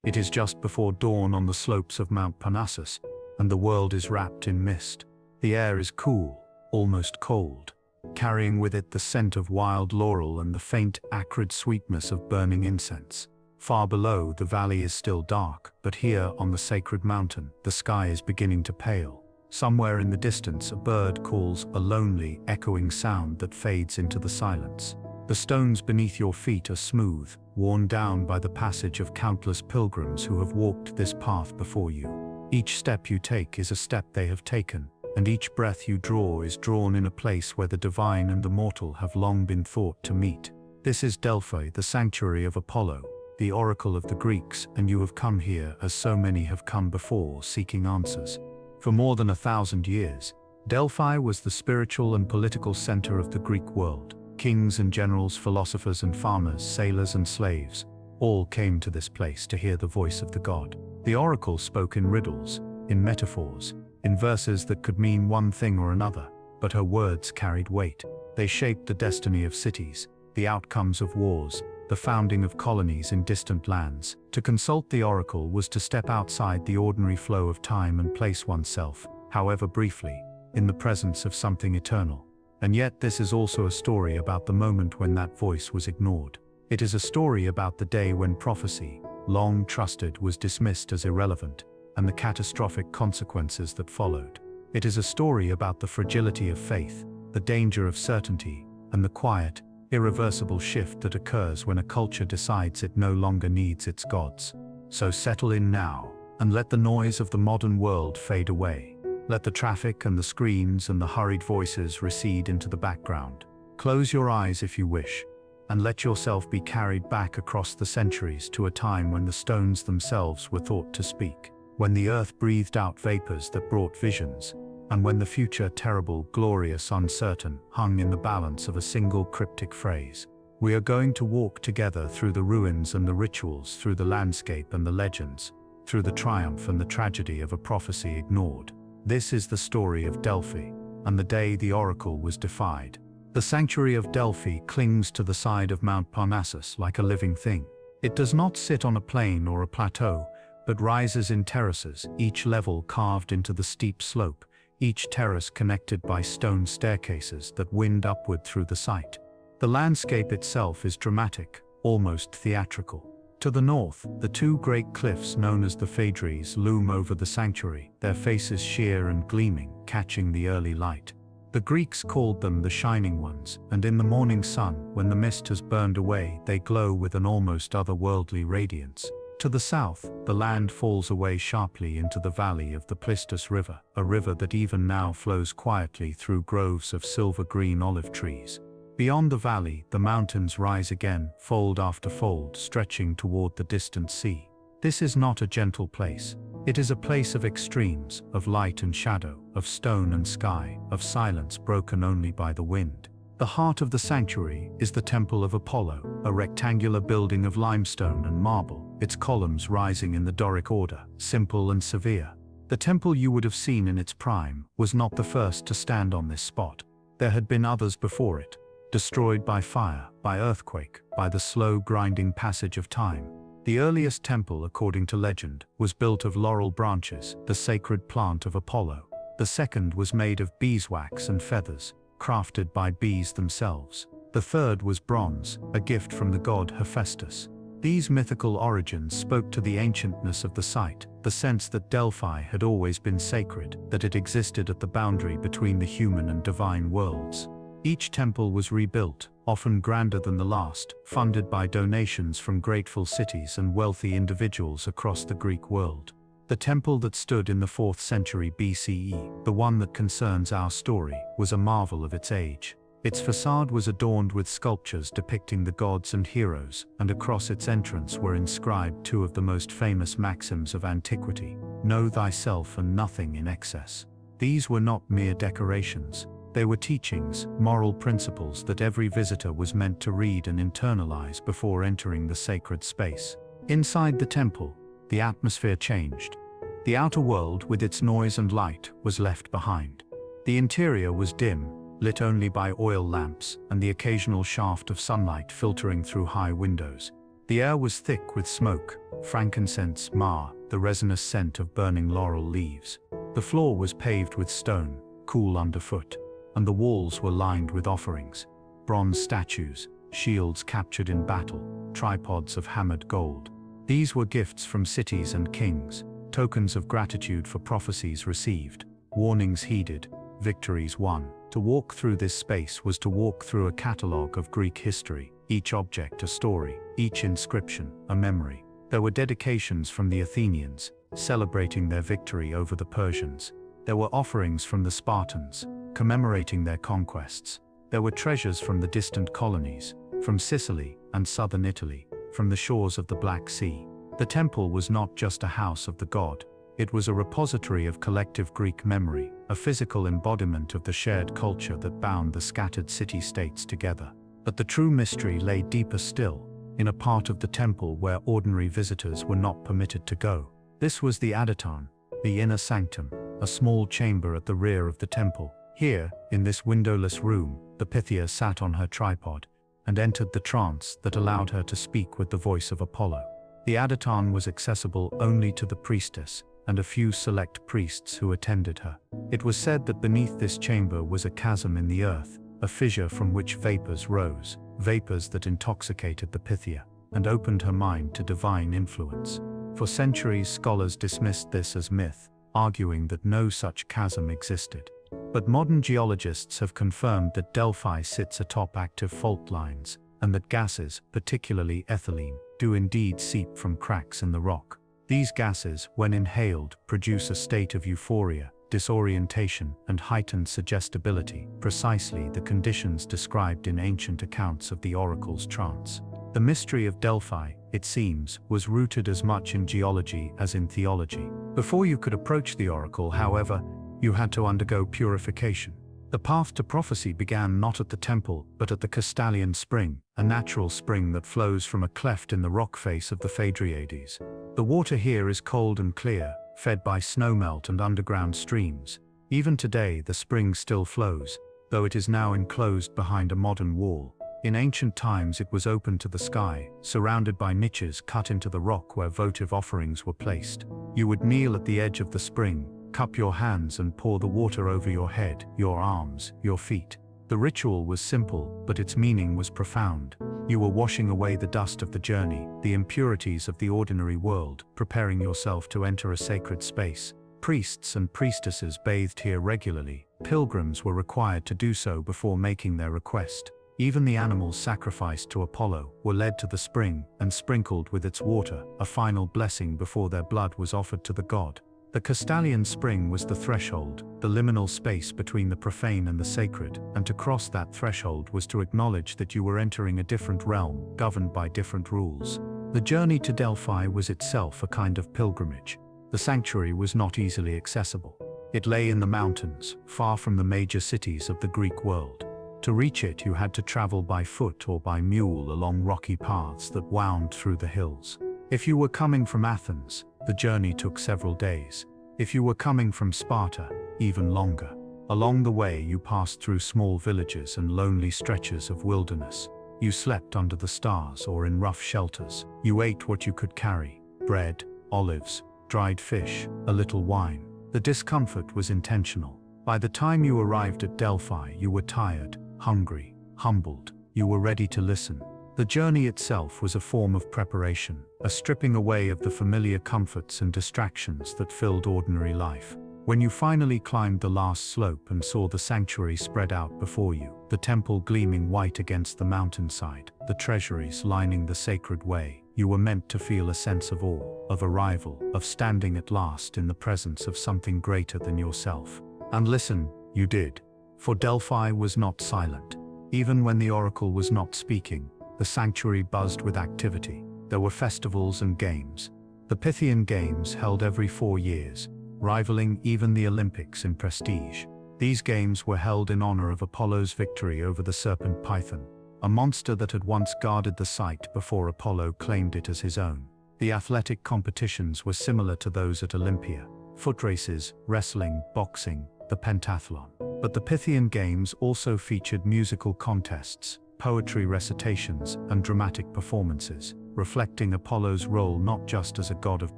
It is just before dawn on the slopes of Mount Parnassus, and the world is wrapped in mist. The air is cool, almost cold, carrying with it the scent of wild laurel and the faint, acrid sweetness of burning incense. Far below, the valley is still dark, but here, on the sacred mountain, the sky is beginning to pale. Somewhere in the distance, a bird calls, a lonely, echoing sound that fades into the silence. The stones beneath your feet are smooth, worn down by the passage of countless pilgrims who have walked this path before you. Each step you take is a step they have taken, and each breath you draw is drawn in a place where the divine and the mortal have long been thought to meet. This is Delphi, the sanctuary of Apollo, the oracle of the Greeks, and you have come here as so many have come before, seeking answers. For more than 1,000 years, Delphi was the spiritual and political center of the Greek world. Kings and generals, philosophers and farmers, sailors and slaves, all came to this place to hear the voice of the god. The oracle spoke in riddles, in metaphors, in verses that could mean one thing or another, but her words carried weight. They shaped the destiny of cities, the outcomes of wars, the founding of colonies in distant lands. To consult the oracle was to step outside the ordinary flow of time and place oneself, however briefly, in the presence of something eternal. And yet this is also a story about the moment when that voice was ignored. It is a story about the day when prophecy, long trusted, was dismissed as irrelevant, and the catastrophic consequences that followed. It is a story about the fragility of faith, the danger of certainty, and the quiet, irreversible shift that occurs when a culture decides it no longer needs its gods. So settle in now, and let the noise of the modern world fade away. Let the traffic and the screens and the hurried voices recede into the background. Close your eyes if you wish, and let yourself be carried back across the centuries to a time when the stones themselves were thought to speak, when the earth breathed out vapors that brought visions, and when the future, terrible, glorious, uncertain, hung in the balance of a single cryptic phrase. We are going to walk together through the ruins and the rituals, through the landscape and the legends, through the triumph and the tragedy of a prophecy ignored. This is the story of Delphi, and the day the oracle was defied. The sanctuary of Delphi clings to the side of Mount Parnassus like a living thing. It does not sit on a plain or a plateau, but rises in terraces, each level carved into the steep slope, each terrace connected by stone staircases that wind upward through the site. The landscape itself is dramatic, almost theatrical. To the north, the two great cliffs known as the Phaedres loom over the sanctuary, their faces sheer and gleaming, catching the early light. The Greeks called them the Shining Ones, and in the morning sun, when the mist has burned away, they glow with an almost otherworldly radiance. To the south, the land falls away sharply into the valley of the Plistus River, a river that even now flows quietly through groves of silver-green olive trees. Beyond the valley, the mountains rise again, fold after fold, stretching toward the distant sea. This is not a gentle place. It is a place of extremes, of light and shadow, of stone and sky, of silence broken only by the wind. The heart of the sanctuary is the Temple of Apollo, a rectangular building of limestone and marble, its columns rising in the Doric order, simple and severe. The temple you would have seen in its prime was not the first to stand on this spot. There had been others before it, destroyed by fire, by earthquake, by the slow grinding passage of time. The earliest temple, according to legend, was built of laurel branches, the sacred plant of Apollo. The second was made of beeswax and feathers, crafted by bees themselves. The third was bronze, a gift from the god Hephaestus. These mythical origins spoke to the ancientness of the site, the sense that Delphi had always been sacred, that it existed at the boundary between the human and divine worlds. Each temple was rebuilt, often grander than the last, funded by donations from grateful cities and wealthy individuals across the Greek world. The temple that stood in the 4th century BCE, the one that concerns our story, was a marvel of its age. Its facade was adorned with sculptures depicting the gods and heroes, and across its entrance were inscribed two of the most famous maxims of antiquity: "Know thyself and nothing in excess." These were not mere decorations. They were teachings, moral principles that every visitor was meant to read and internalize before entering the sacred space. Inside the temple, the atmosphere changed. The outer world, with its noise and light, was left behind. The interior was dim, lit only by oil lamps and the occasional shaft of sunlight filtering through high windows. The air was thick with smoke, frankincense, myrrh, the resinous scent of burning laurel leaves. The floor was paved with stone, cool underfoot, and the walls were lined with offerings: bronze statues, shields captured in battle, tripods of hammered gold. These were gifts from cities and kings, tokens of gratitude for prophecies received, warnings heeded, victories won. To walk through this space was to walk through a catalogue of Greek history, each object a story, each inscription a memory. There were dedications from the Athenians, celebrating their victory over the Persians. There were offerings from the Spartans, commemorating their conquests. There were treasures from the distant colonies, from Sicily and southern Italy, from the shores of the Black Sea. The temple was not just a house of the god, it was a repository of collective Greek memory, a physical embodiment of the shared culture that bound the scattered city-states together. But the true mystery lay deeper still, in a part of the temple where ordinary visitors were not permitted to go. This was the Adaton, the inner sanctum, a small chamber at the rear of the temple. Here, in this windowless room, the Pythia sat on her tripod and entered the trance that allowed her to speak with the voice of Apollo. The Adaton was accessible only to the priestess and a few select priests who attended her. It was said that beneath this chamber was a chasm in the earth, a fissure from which vapors rose, vapors that intoxicated the Pythia and opened her mind to divine influence. For centuries, scholars dismissed this as myth, arguing that no such chasm existed. But modern geologists have confirmed that Delphi sits atop active fault lines, and that gases, particularly ethylene, do indeed seep from cracks in the rock. These gases, when inhaled, produce a state of euphoria, disorientation, and heightened suggestibility, precisely the conditions described in ancient accounts of the oracle's trance. The mystery of Delphi, it seems, was rooted as much in geology as in theology. Before you could approach the oracle, however, you had to undergo purification. The path to prophecy began not at the temple, but at the Castalian Spring, a natural spring that flows from a cleft in the rock face of the Phaedriades. The water here is cold and clear, fed by snowmelt and underground streams. Even today, the spring still flows, though it is now enclosed behind a modern wall. In ancient times, it was open to the sky, surrounded by niches cut into the rock where votive offerings were placed. You would kneel at the edge of the spring, cup your hands and pour the water over your head, your arms, your feet. The ritual was simple, but its meaning was profound. You were washing away the dust of the journey, the impurities of the ordinary world, preparing yourself to enter a sacred space. Priests and priestesses bathed here regularly. Pilgrims were required to do so before making their request. Even the animals sacrificed to Apollo were led to the spring and sprinkled with its water, a final blessing before their blood was offered to the god. The Castalian Spring was the threshold, the liminal space between the profane and the sacred, and to cross that threshold was to acknowledge that you were entering a different realm, governed by different rules. The journey to Delphi was itself a kind of pilgrimage. The sanctuary was not easily accessible. It lay in the mountains, far from the major cities of the Greek world. To reach it, you had to travel by foot or by mule along rocky paths that wound through the hills. If you were coming from Athens, the journey took several days. If you were coming from Sparta, even longer. Along the way, you passed through small villages and lonely stretches of wilderness. You slept under the stars or in rough shelters. You ate what you could carry: bread, olives, dried fish, a little wine. The discomfort was intentional. By the time you arrived at Delphi, you were tired, hungry, humbled. You were ready to listen. The journey itself was a form of preparation, a stripping away of the familiar comforts and distractions that filled ordinary life. When you finally climbed the last slope and saw the sanctuary spread out before you, the temple gleaming white against the mountainside, the treasuries lining the sacred way, you were meant to feel a sense of awe, of arrival, of standing at last in the presence of something greater than yourself. And listen, you did. For Delphi was not silent. Even when the oracle was not speaking, the sanctuary buzzed with activity. There were festivals and games. The Pythian Games, held every 4 years, rivaling even the Olympics in prestige. These games were held in honor of Apollo's victory over the serpent Python, a monster that had once guarded the site before Apollo claimed it as his own. The athletic competitions were similar to those at Olympia: foot races, wrestling, boxing, the pentathlon. But the Pythian Games also featured musical contests, poetry recitations, and dramatic performances. reflecting Apollo's role not just as a god of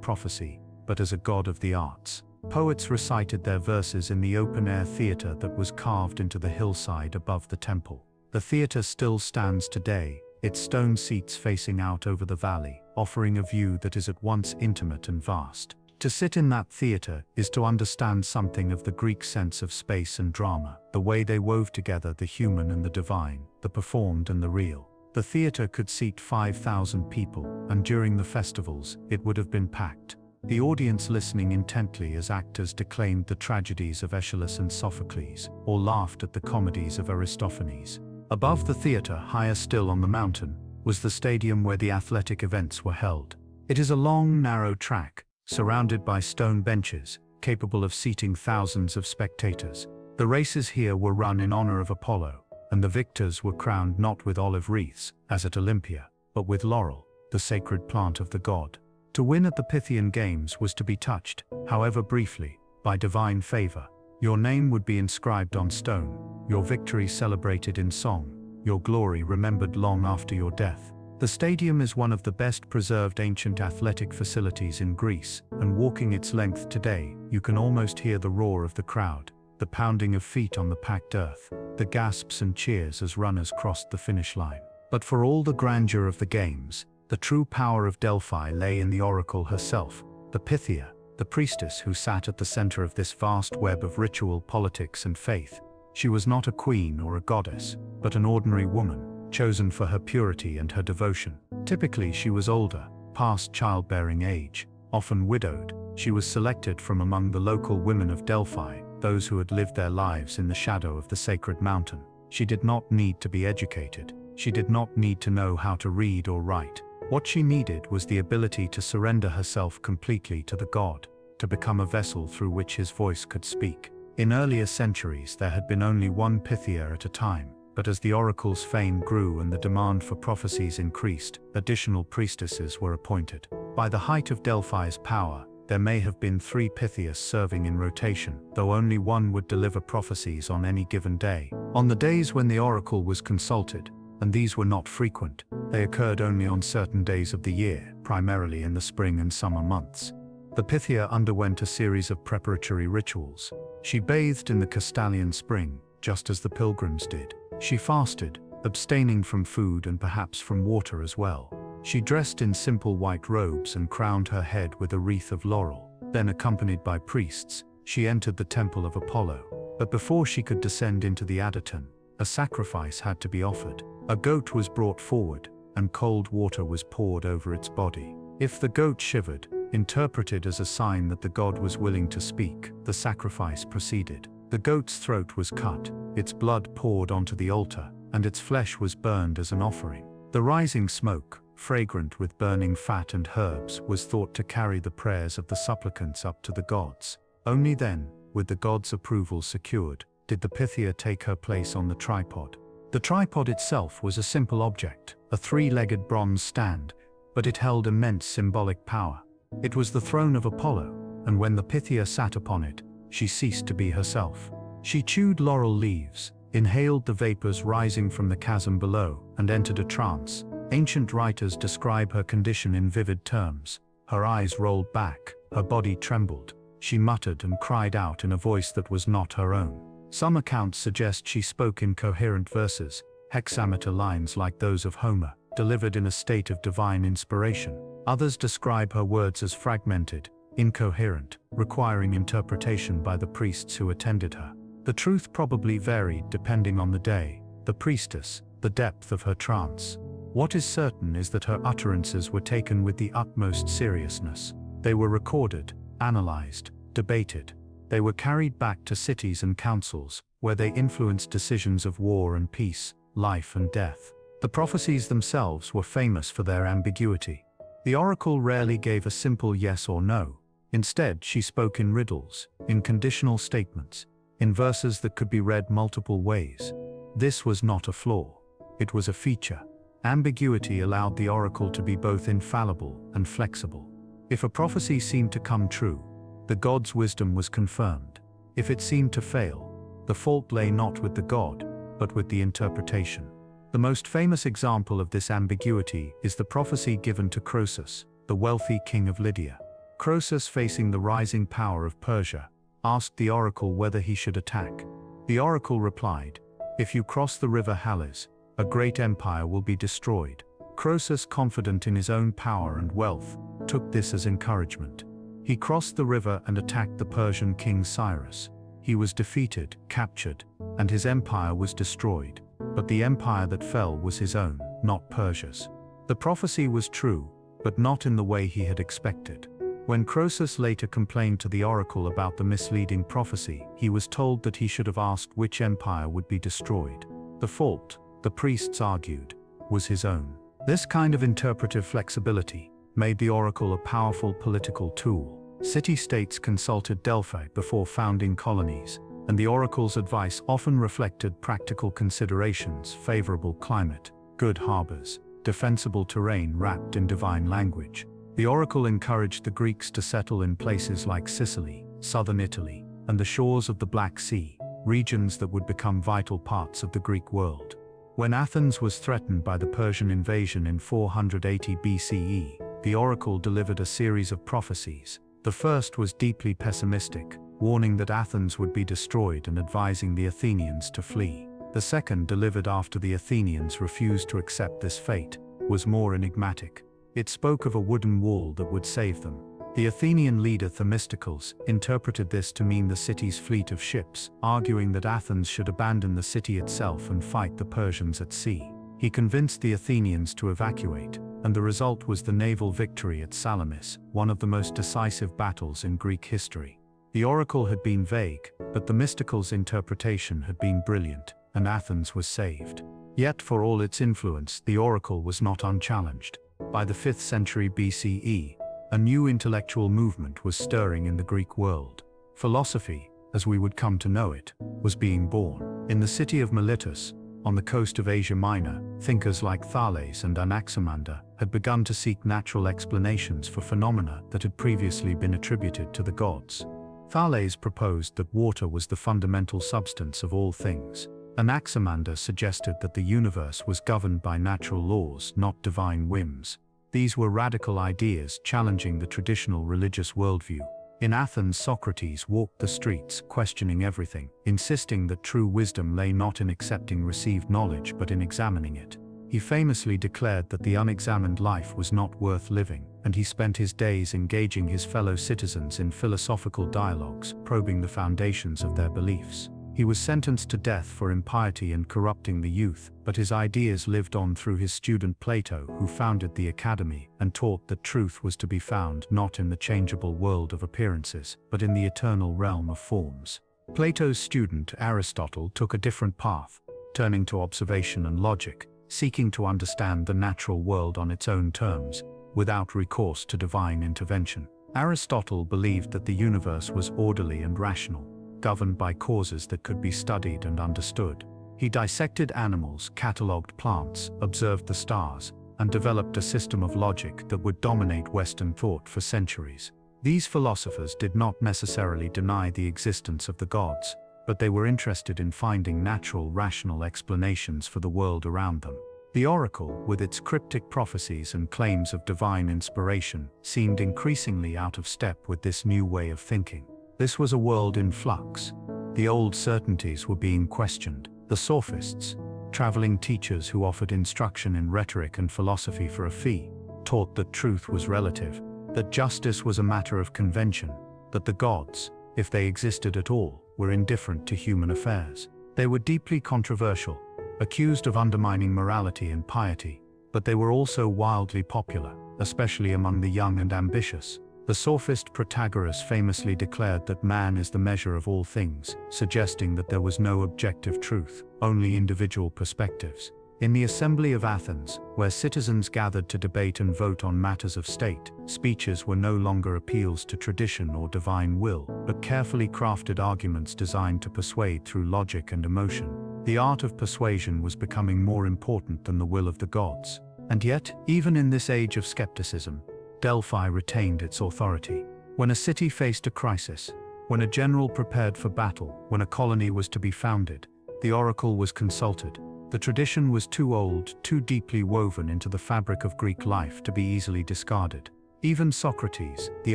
prophecy, but as a god of the arts. Poets recited their verses in the open-air theatre that was carved into the hillside above the temple. The theatre still stands today, its stone seats facing out over the valley, offering a view that is at once intimate and vast. To sit in that theatre is to understand something of the Greek sense of space and drama, the way they wove together the human and the divine, the performed and the real. The theatre could seat 5,000 people, and during the festivals, it would have been packed. The audience listening intently as actors declaimed the tragedies of Aeschylus and Sophocles, or laughed at the comedies of Aristophanes. Above the theatre, higher still on the mountain, was the stadium where the athletic events were held. It is a long, narrow track, surrounded by stone benches, capable of seating thousands of spectators. The races here were run in honor of Apollo, and the victors were crowned not with olive wreaths, as at Olympia, but with laurel, the sacred plant of the god. To win at the Pythian Games was to be touched, however briefly, by divine favor. Your name would be inscribed on stone, your victory celebrated in song, your glory remembered long after your death. The stadium is one of the best preserved ancient athletic facilities in Greece, and walking its length today, you can almost hear the roar of the crowd, the pounding of feet on the packed earth, the gasps and cheers as runners crossed the finish line. But for all the grandeur of the games, the true power of Delphi lay in the oracle herself, the Pythia, the priestess who sat at the center of this vast web of ritual, politics, and faith. She was not a queen or a goddess, but an ordinary woman, chosen for her purity and her devotion. Typically, she was older, past childbearing age, often widowed. She was selected from among the local women of Delphi, those who had lived their lives in the shadow of the sacred mountain. She did not need to be educated. She did not need to know how to read or write. What she needed was the ability to surrender herself completely to the god, to become a vessel through which his voice could speak. In earlier centuries, there had been only one Pythia at a time, but as the oracle's fame grew and the demand for prophecies increased, additional priestesses were appointed. By the height of Delphi's power, there may have been 3 Pythias serving in rotation, though only one would deliver prophecies on any given day. On the days when the oracle was consulted, and these were not frequent, they occurred only on certain days of the year, primarily in the spring and summer months. The Pythia underwent a series of preparatory rituals. She bathed in the Castalian Spring, just as the pilgrims did. She fasted, abstaining from food and perhaps from water as well. She dressed in simple white robes and crowned her head with a wreath of laurel. Then, accompanied by priests, she entered the temple of Apollo. But before she could descend into the Adyton, a sacrifice had to be offered. A goat was brought forward, and cold water was poured over its body. If the goat shivered, interpreted as a sign that the god was willing to speak, the sacrifice proceeded. The goat's throat was cut, its blood poured onto the altar, and its flesh was burned as an offering. The rising smoke, fragrant with burning fat and herbs, was thought to carry the prayers of the supplicants up to the gods. Only then, with the gods' approval secured, did the Pythia take her place on the tripod. The tripod itself was a simple object, a 3-legged bronze stand, but it held immense symbolic power. It was the throne of Apollo, and when the Pythia sat upon it, she ceased to be herself. She chewed laurel leaves, inhaled the vapors rising from the chasm below, and entered a trance. Ancient writers describe her condition in vivid terms. Her eyes rolled back, her body trembled. She muttered and cried out in a voice that was not her own. Some accounts suggest she spoke in coherent verses, hexameter lines like those of Homer, delivered in a state of divine inspiration. Others describe her words as fragmented, incoherent, requiring interpretation by the priests who attended her. The truth probably varied depending on the day, the priestess, the depth of her trance. What is certain is that her utterances were taken with the utmost seriousness. They were recorded, analyzed, debated. They were carried back to cities and councils, where they influenced decisions of war and peace, life and death. The prophecies themselves were famous for their ambiguity. The oracle rarely gave a simple yes or no. Instead, she spoke in riddles, in conditional statements, in verses that could be read multiple ways. This was not a flaw. It was a feature. Ambiguity allowed the oracle to be both infallible and flexible. If a prophecy seemed to come true, the god's wisdom was confirmed. If it seemed to fail, the fault lay not with the god, but with the interpretation. The most famous example of this ambiguity is the prophecy given to Croesus, the wealthy king of Lydia. Croesus, facing the rising power of Persia, asked the oracle whether he should attack. The oracle replied, "If you cross the river Halys, a great empire will be destroyed." Croesus, confident in his own power and wealth, took this as encouragement. He crossed the river and attacked the Persian king Cyrus. He was defeated, captured, and his empire was destroyed. But the empire that fell was his own, not Persia's. The prophecy was true, but not in the way he had expected. When Croesus later complained to the oracle about the misleading prophecy, he was told that he should have asked which empire would be destroyed. The fault, the priests argued, was his own. This kind of interpretive flexibility made the oracle a powerful political tool. City-states consulted Delphi before founding colonies, and the oracle's advice often reflected practical considerations: favorable climate, good harbors, defensible terrain wrapped in divine language. The oracle encouraged the Greeks to settle in places like Sicily, southern Italy, and the shores of the Black Sea, regions that would become vital parts of the Greek world. When Athens was threatened by the Persian invasion in 480 BCE, the oracle delivered a series of prophecies. The first was deeply pessimistic, warning that Athens would be destroyed and advising the Athenians to flee. The second, delivered after the Athenians refused to accept this fate, was more enigmatic. It spoke of a wooden wall that would save them. The Athenian leader Themistocles interpreted this to mean the city's fleet of ships, arguing that Athens should abandon the city itself and fight the Persians at sea. He convinced the Athenians to evacuate, and the result was the naval victory at Salamis, one of the most decisive battles in Greek history. The oracle had been vague, but Themistocles' interpretation had been brilliant, and Athens was saved. Yet, for all its influence, the oracle was not unchallenged. By the 5th century BCE, a new intellectual movement was stirring in the Greek world. Philosophy, as we would come to know it, was being born. In the city of Miletus, on the coast of Asia Minor, thinkers like Thales and Anaximander had begun to seek natural explanations for phenomena that had previously been attributed to the gods. Thales proposed that water was the fundamental substance of all things. Anaximander suggested that the universe was governed by natural laws, not divine whims. These were radical ideas challenging the traditional religious worldview. In Athens, Socrates walked the streets, questioning everything, insisting that true wisdom lay not in accepting received knowledge but in examining it. He famously declared that the unexamined life was not worth living, and he spent his days engaging his fellow citizens in philosophical dialogues, probing the foundations of their beliefs. He was sentenced to death for impiety and corrupting the youth, but his ideas lived on through his student Plato, who founded the academy and taught that truth was to be found not in the changeable world of appearances, but in the eternal realm of forms. Plato's student Aristotle took a different path, turning to observation and logic, seeking to understand the natural world on its own terms, without recourse to divine intervention. Aristotle believed that the universe was orderly and rational, governed by causes that could be studied and understood. He dissected animals, catalogued plants, observed the stars, and developed a system of logic that would dominate Western thought for centuries. These philosophers did not necessarily deny the existence of the gods, but they were interested in finding natural, rational explanations for the world around them. The oracle, with its cryptic prophecies and claims of divine inspiration, seemed increasingly out of step with this new way of thinking. This was a world in flux. The old certainties were being questioned. The sophists, traveling teachers who offered instruction in rhetoric and philosophy for a fee, taught that truth was relative, that justice was a matter of convention, that the gods, if they existed at all, were indifferent to human affairs. They were deeply controversial, accused of undermining morality and piety, but they were also wildly popular, especially among the young and ambitious. The sophist Protagoras famously declared that man is the measure of all things, suggesting that there was no objective truth, only individual perspectives. In the Assembly of Athens, where citizens gathered to debate and vote on matters of state, speeches were no longer appeals to tradition or divine will, but carefully crafted arguments designed to persuade through logic and emotion. The art of persuasion was becoming more important than the will of the gods. And yet, even in this age of skepticism, Delphi retained its authority. When a city faced a crisis, when a general prepared for battle, when a colony was to be founded, the oracle was consulted. The tradition was too old, too deeply woven into the fabric of Greek life to be easily discarded. Even Socrates, the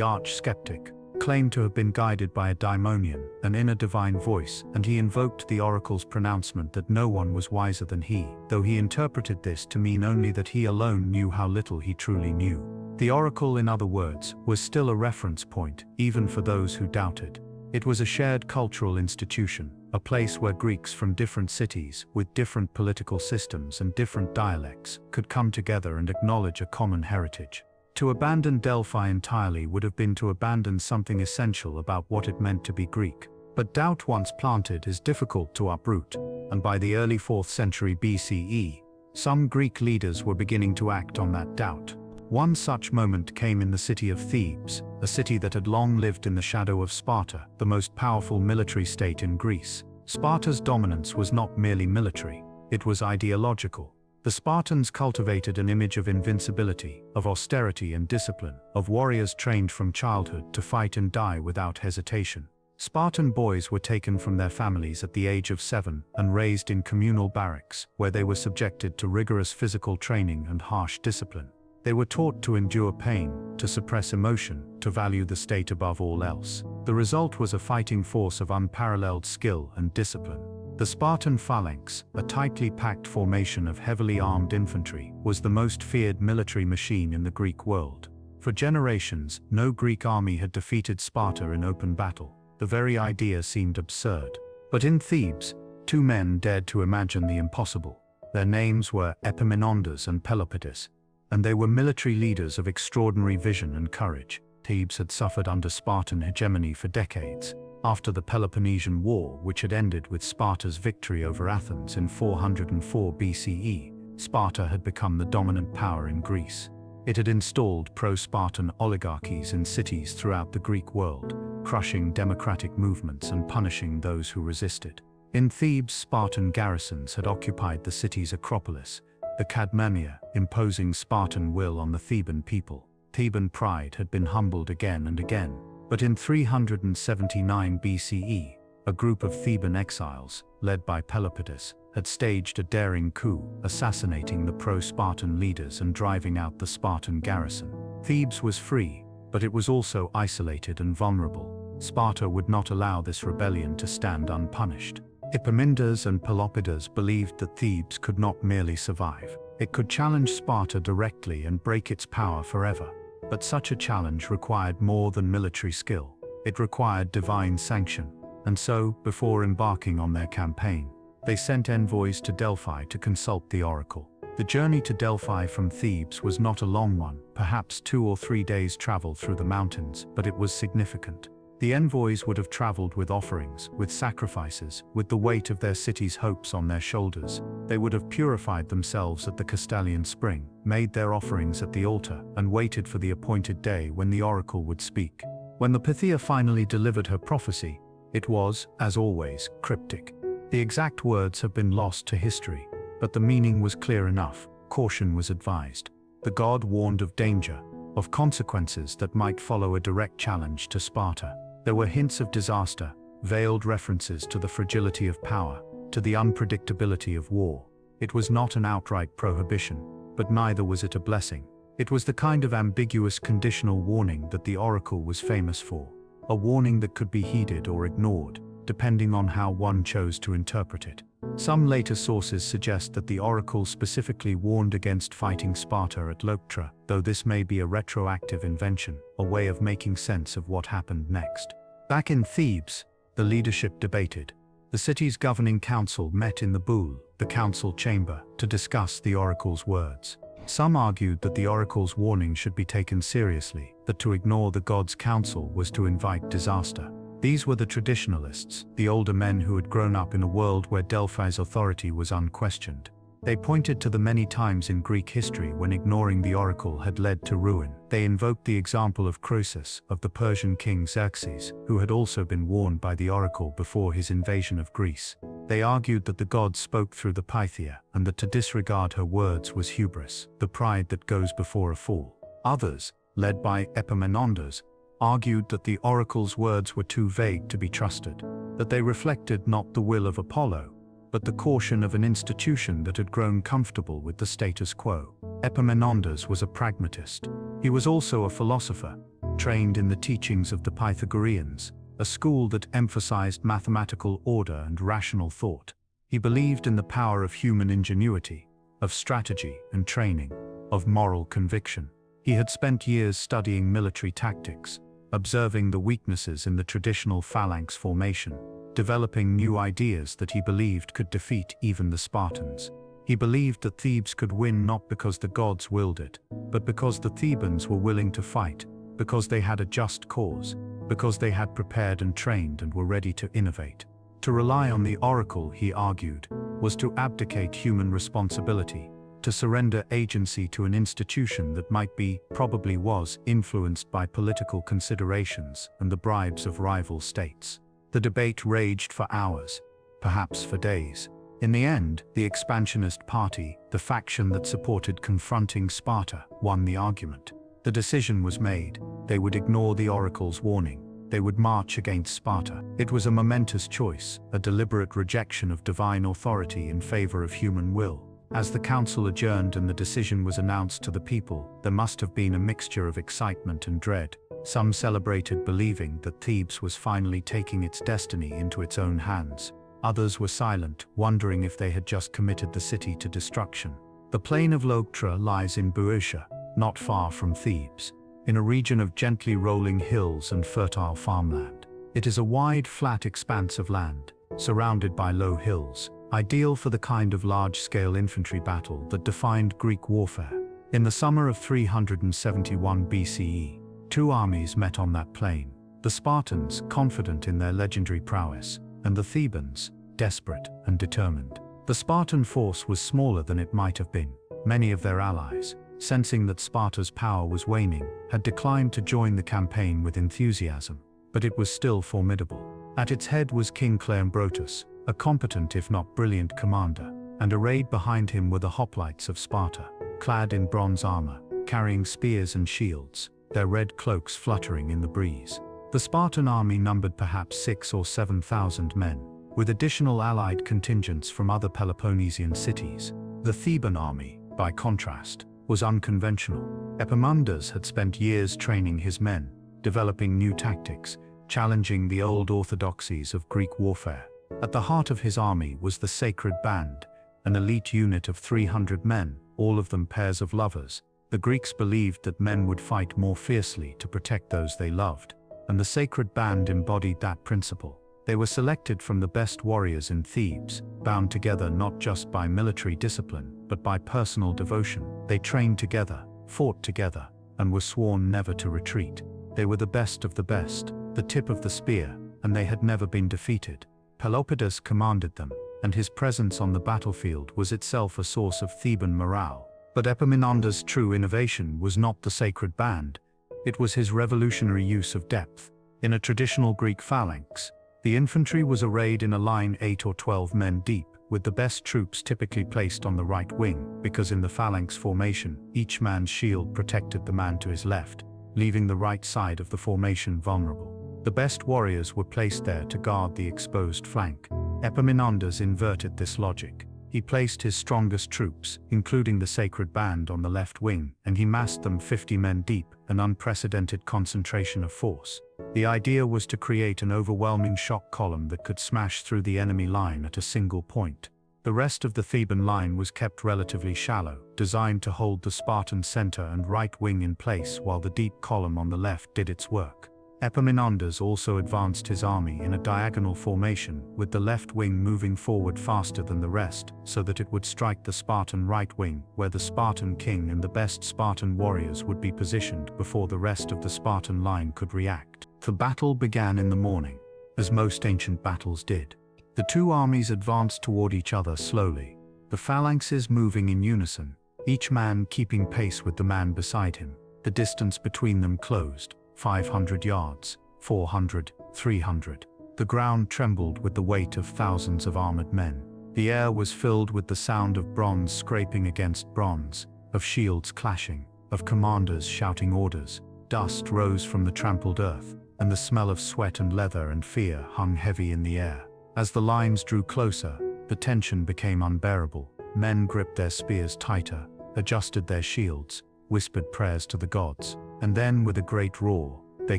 arch-skeptic, claimed to have been guided by a daimonion, an inner divine voice, and he invoked the oracle's pronouncement that no one was wiser than he, though he interpreted this to mean only that he alone knew how little he truly knew. The oracle, in other words, was still a reference point, even for those who doubted. It was a shared cultural institution, a place where Greeks from different cities, with different political systems and different dialects, could come together and acknowledge a common heritage. To abandon Delphi entirely would have been to abandon something essential about what it meant to be Greek. But doubt once planted is difficult to uproot, and by the early 4th century BCE, some Greek leaders were beginning to act on that doubt. One such moment came in the city of Thebes, a city that had long lived in the shadow of Sparta, the most powerful military state in Greece. Sparta's dominance was not merely military, it was ideological. The Spartans cultivated an image of invincibility, of austerity and discipline, of warriors trained from childhood to fight and die without hesitation. Spartan boys were taken from their families at the age of 7 and raised in communal barracks, where they were subjected to rigorous physical training and harsh discipline. They were taught to endure pain, to suppress emotion, to value the state above all else. The result was a fighting force of unparalleled skill and discipline. The Spartan phalanx, a tightly packed formation of heavily armed infantry, was the most feared military machine in the Greek world. For generations, no Greek army had defeated Sparta in open battle. The very idea seemed absurd. But in Thebes, two men dared to imagine the impossible. Their names were Epaminondas and Pelopidas, and they were military leaders of extraordinary vision and courage. Thebes had suffered under Spartan hegemony for decades. After the Peloponnesian War, which had ended with Sparta's victory over Athens in 404 BCE, Sparta had become the dominant power in Greece. It had installed pro-Spartan oligarchies in cities throughout the Greek world, crushing democratic movements and punishing those who resisted. In Thebes, Spartan garrisons had occupied the city's Acropolis, the Cadmenia, imposing Spartan will on the Theban people. Theban pride had been humbled again and again. But in 379 BCE, a group of Theban exiles, led by Pelopidas, had staged a daring coup, assassinating the pro-Spartan leaders and driving out the Spartan garrison. Thebes was free, but it was also isolated and vulnerable. Sparta would not allow this rebellion to stand unpunished. Epaminondas and Pelopidas believed that Thebes could not merely survive. It could challenge Sparta directly and break its power forever. But such a challenge required more than military skill. It required divine sanction. And so, before embarking on their campaign, they sent envoys to Delphi to consult the oracle. The journey to Delphi from Thebes was not a long one, perhaps 2 or 3 days' travel through the mountains, but it was significant. The envoys would have traveled with offerings, with sacrifices, with the weight of their city's hopes on their shoulders. They would have purified themselves at the Castalian Spring, made their offerings at the altar, and waited for the appointed day when the oracle would speak. When the Pythia finally delivered her prophecy, it was, as always, cryptic. The exact words have been lost to history, but the meaning was clear enough. Caution was advised. The god warned of danger, of consequences that might follow a direct challenge to Sparta. There were hints of disaster, veiled references to the fragility of power, to the unpredictability of war. It was not an outright prohibition, but neither was it a blessing. It was the kind of ambiguous conditional warning that the oracle was famous for, a warning that could be heeded or ignored, depending on how one chose to interpret it. Some later sources suggest that the oracle specifically warned against fighting Sparta at Leuctra, though this may be a retroactive invention, a way of making sense of what happened next. Back in Thebes, the leadership debated. The city's governing council met in the boule, the council chamber, to discuss the oracle's words. Some argued that the oracle's warning should be taken seriously, that to ignore the god's counsel was to invite disaster. These were the traditionalists, the older men who had grown up in a world where Delphi's authority was unquestioned. They pointed to the many times in Greek history when ignoring the oracle had led to ruin. They invoked the example of Croesus, of the Persian king Xerxes, who had also been warned by the oracle before his invasion of Greece. They argued that the god spoke through the Pythia, and that to disregard her words was hubris, the pride that goes before a fall. Others, led by Epaminondas, argued that the oracle's words were too vague to be trusted, that they reflected not the will of Apollo, but the caution of an institution that had grown comfortable with the status quo. Epaminondas was a pragmatist. He was also a philosopher, trained in the teachings of the Pythagoreans, a school that emphasized mathematical order and rational thought. He believed in the power of human ingenuity, of strategy and training, of moral conviction. He had spent years studying military tactics, observing the weaknesses in the traditional phalanx formation, developing new ideas that he believed could defeat even the Spartans. He believed that Thebes could win not because the gods willed it, but because the Thebans were willing to fight, because they had a just cause, because they had prepared and trained and were ready to innovate. To rely on the oracle, he argued, was to abdicate human responsibility, to surrender agency to an institution that might be, probably was, influenced by political considerations and the bribes of rival states. The debate raged for hours, perhaps for days. In the end, the expansionist party, the faction that supported confronting Sparta, won the argument. The decision was made. They would ignore the oracle's warning. They would march against Sparta. It was a momentous choice, a deliberate rejection of divine authority in favor of human will. As the council adjourned and the decision was announced to the people, there must have been a mixture of excitement and dread. Some celebrated, believing that Thebes was finally taking its destiny into its own hands. Others were silent, wondering if they had just committed the city to destruction. The plain of Leuctra lies in Boeotia, not far from Thebes, in a region of gently rolling hills and fertile farmland. It is a wide, flat expanse of land, surrounded by low hills, ideal for the kind of large-scale infantry battle that defined Greek warfare. In the summer of 371 BCE, two armies met on that plain: the Spartans, confident in their legendary prowess, and the Thebans, desperate and determined. The Spartan force was smaller than it might have been. Many of their allies, sensing that Sparta's power was waning, had declined to join the campaign with enthusiasm, but it was still formidable. At its head was King Cleombrotus, a competent if not brilliant commander, and arrayed behind him were the hoplites of Sparta, clad in bronze armor, carrying spears and shields, their red cloaks fluttering in the breeze. The Spartan army numbered perhaps 6,000 or 7,000 men, with additional allied contingents from other Peloponnesian cities. The Theban army, by contrast, was unconventional. Epaminondas had spent years training his men, developing new tactics, challenging the old orthodoxies of Greek warfare. At the heart of his army was the Sacred Band, an elite unit of 300 men, all of them pairs of lovers. The Greeks believed that men would fight more fiercely to protect those they loved, and the Sacred Band embodied that principle. They were selected from the best warriors in Thebes, bound together not just by military discipline, but by personal devotion. They trained together, fought together, and were sworn never to retreat. They were the best of the best, the tip of the spear, and they had never been defeated. Pelopidas commanded them, and his presence on the battlefield was itself a source of Theban morale. But Epaminondas' true innovation was not the Sacred Band. It was his revolutionary use of depth. In a traditional Greek phalanx, the infantry was arrayed in a line 8 or 12 men deep, with the best troops typically placed on the right wing, because in the phalanx formation, each man's shield protected the man to his left, leaving the right side of the formation vulnerable. The best warriors were placed there to guard the exposed flank. Epaminondas inverted this logic. He placed his strongest troops, including the Sacred Band, on the left wing, and he massed them 50 men deep, an unprecedented concentration of force. The idea was to create an overwhelming shock column that could smash through the enemy line at a single point. The rest of the Theban line was kept relatively shallow, designed to hold the Spartan center and right wing in place while the deep column on the left did its work. Epaminondas also advanced his army in a diagonal formation, with the left wing moving forward faster than the rest, so that it would strike the Spartan right wing, where the Spartan king and the best Spartan warriors would be positioned before the rest of the Spartan line could react. The battle began in the morning, as most ancient battles did. The two armies advanced toward each other slowly, the phalanxes moving in unison, each man keeping pace with the man beside him. The distance between them closed. 500 yards, 400, 300. The ground trembled with the weight of thousands of armored men. The air was filled with the sound of bronze scraping against bronze, of shields clashing, of commanders shouting orders. Dust rose from the trampled earth, and the smell of sweat and leather and fear hung heavy in the air. As the lines drew closer, the tension became unbearable. Men gripped their spears tighter, adjusted their shields, whispered prayers to the gods, and then with a great roar, they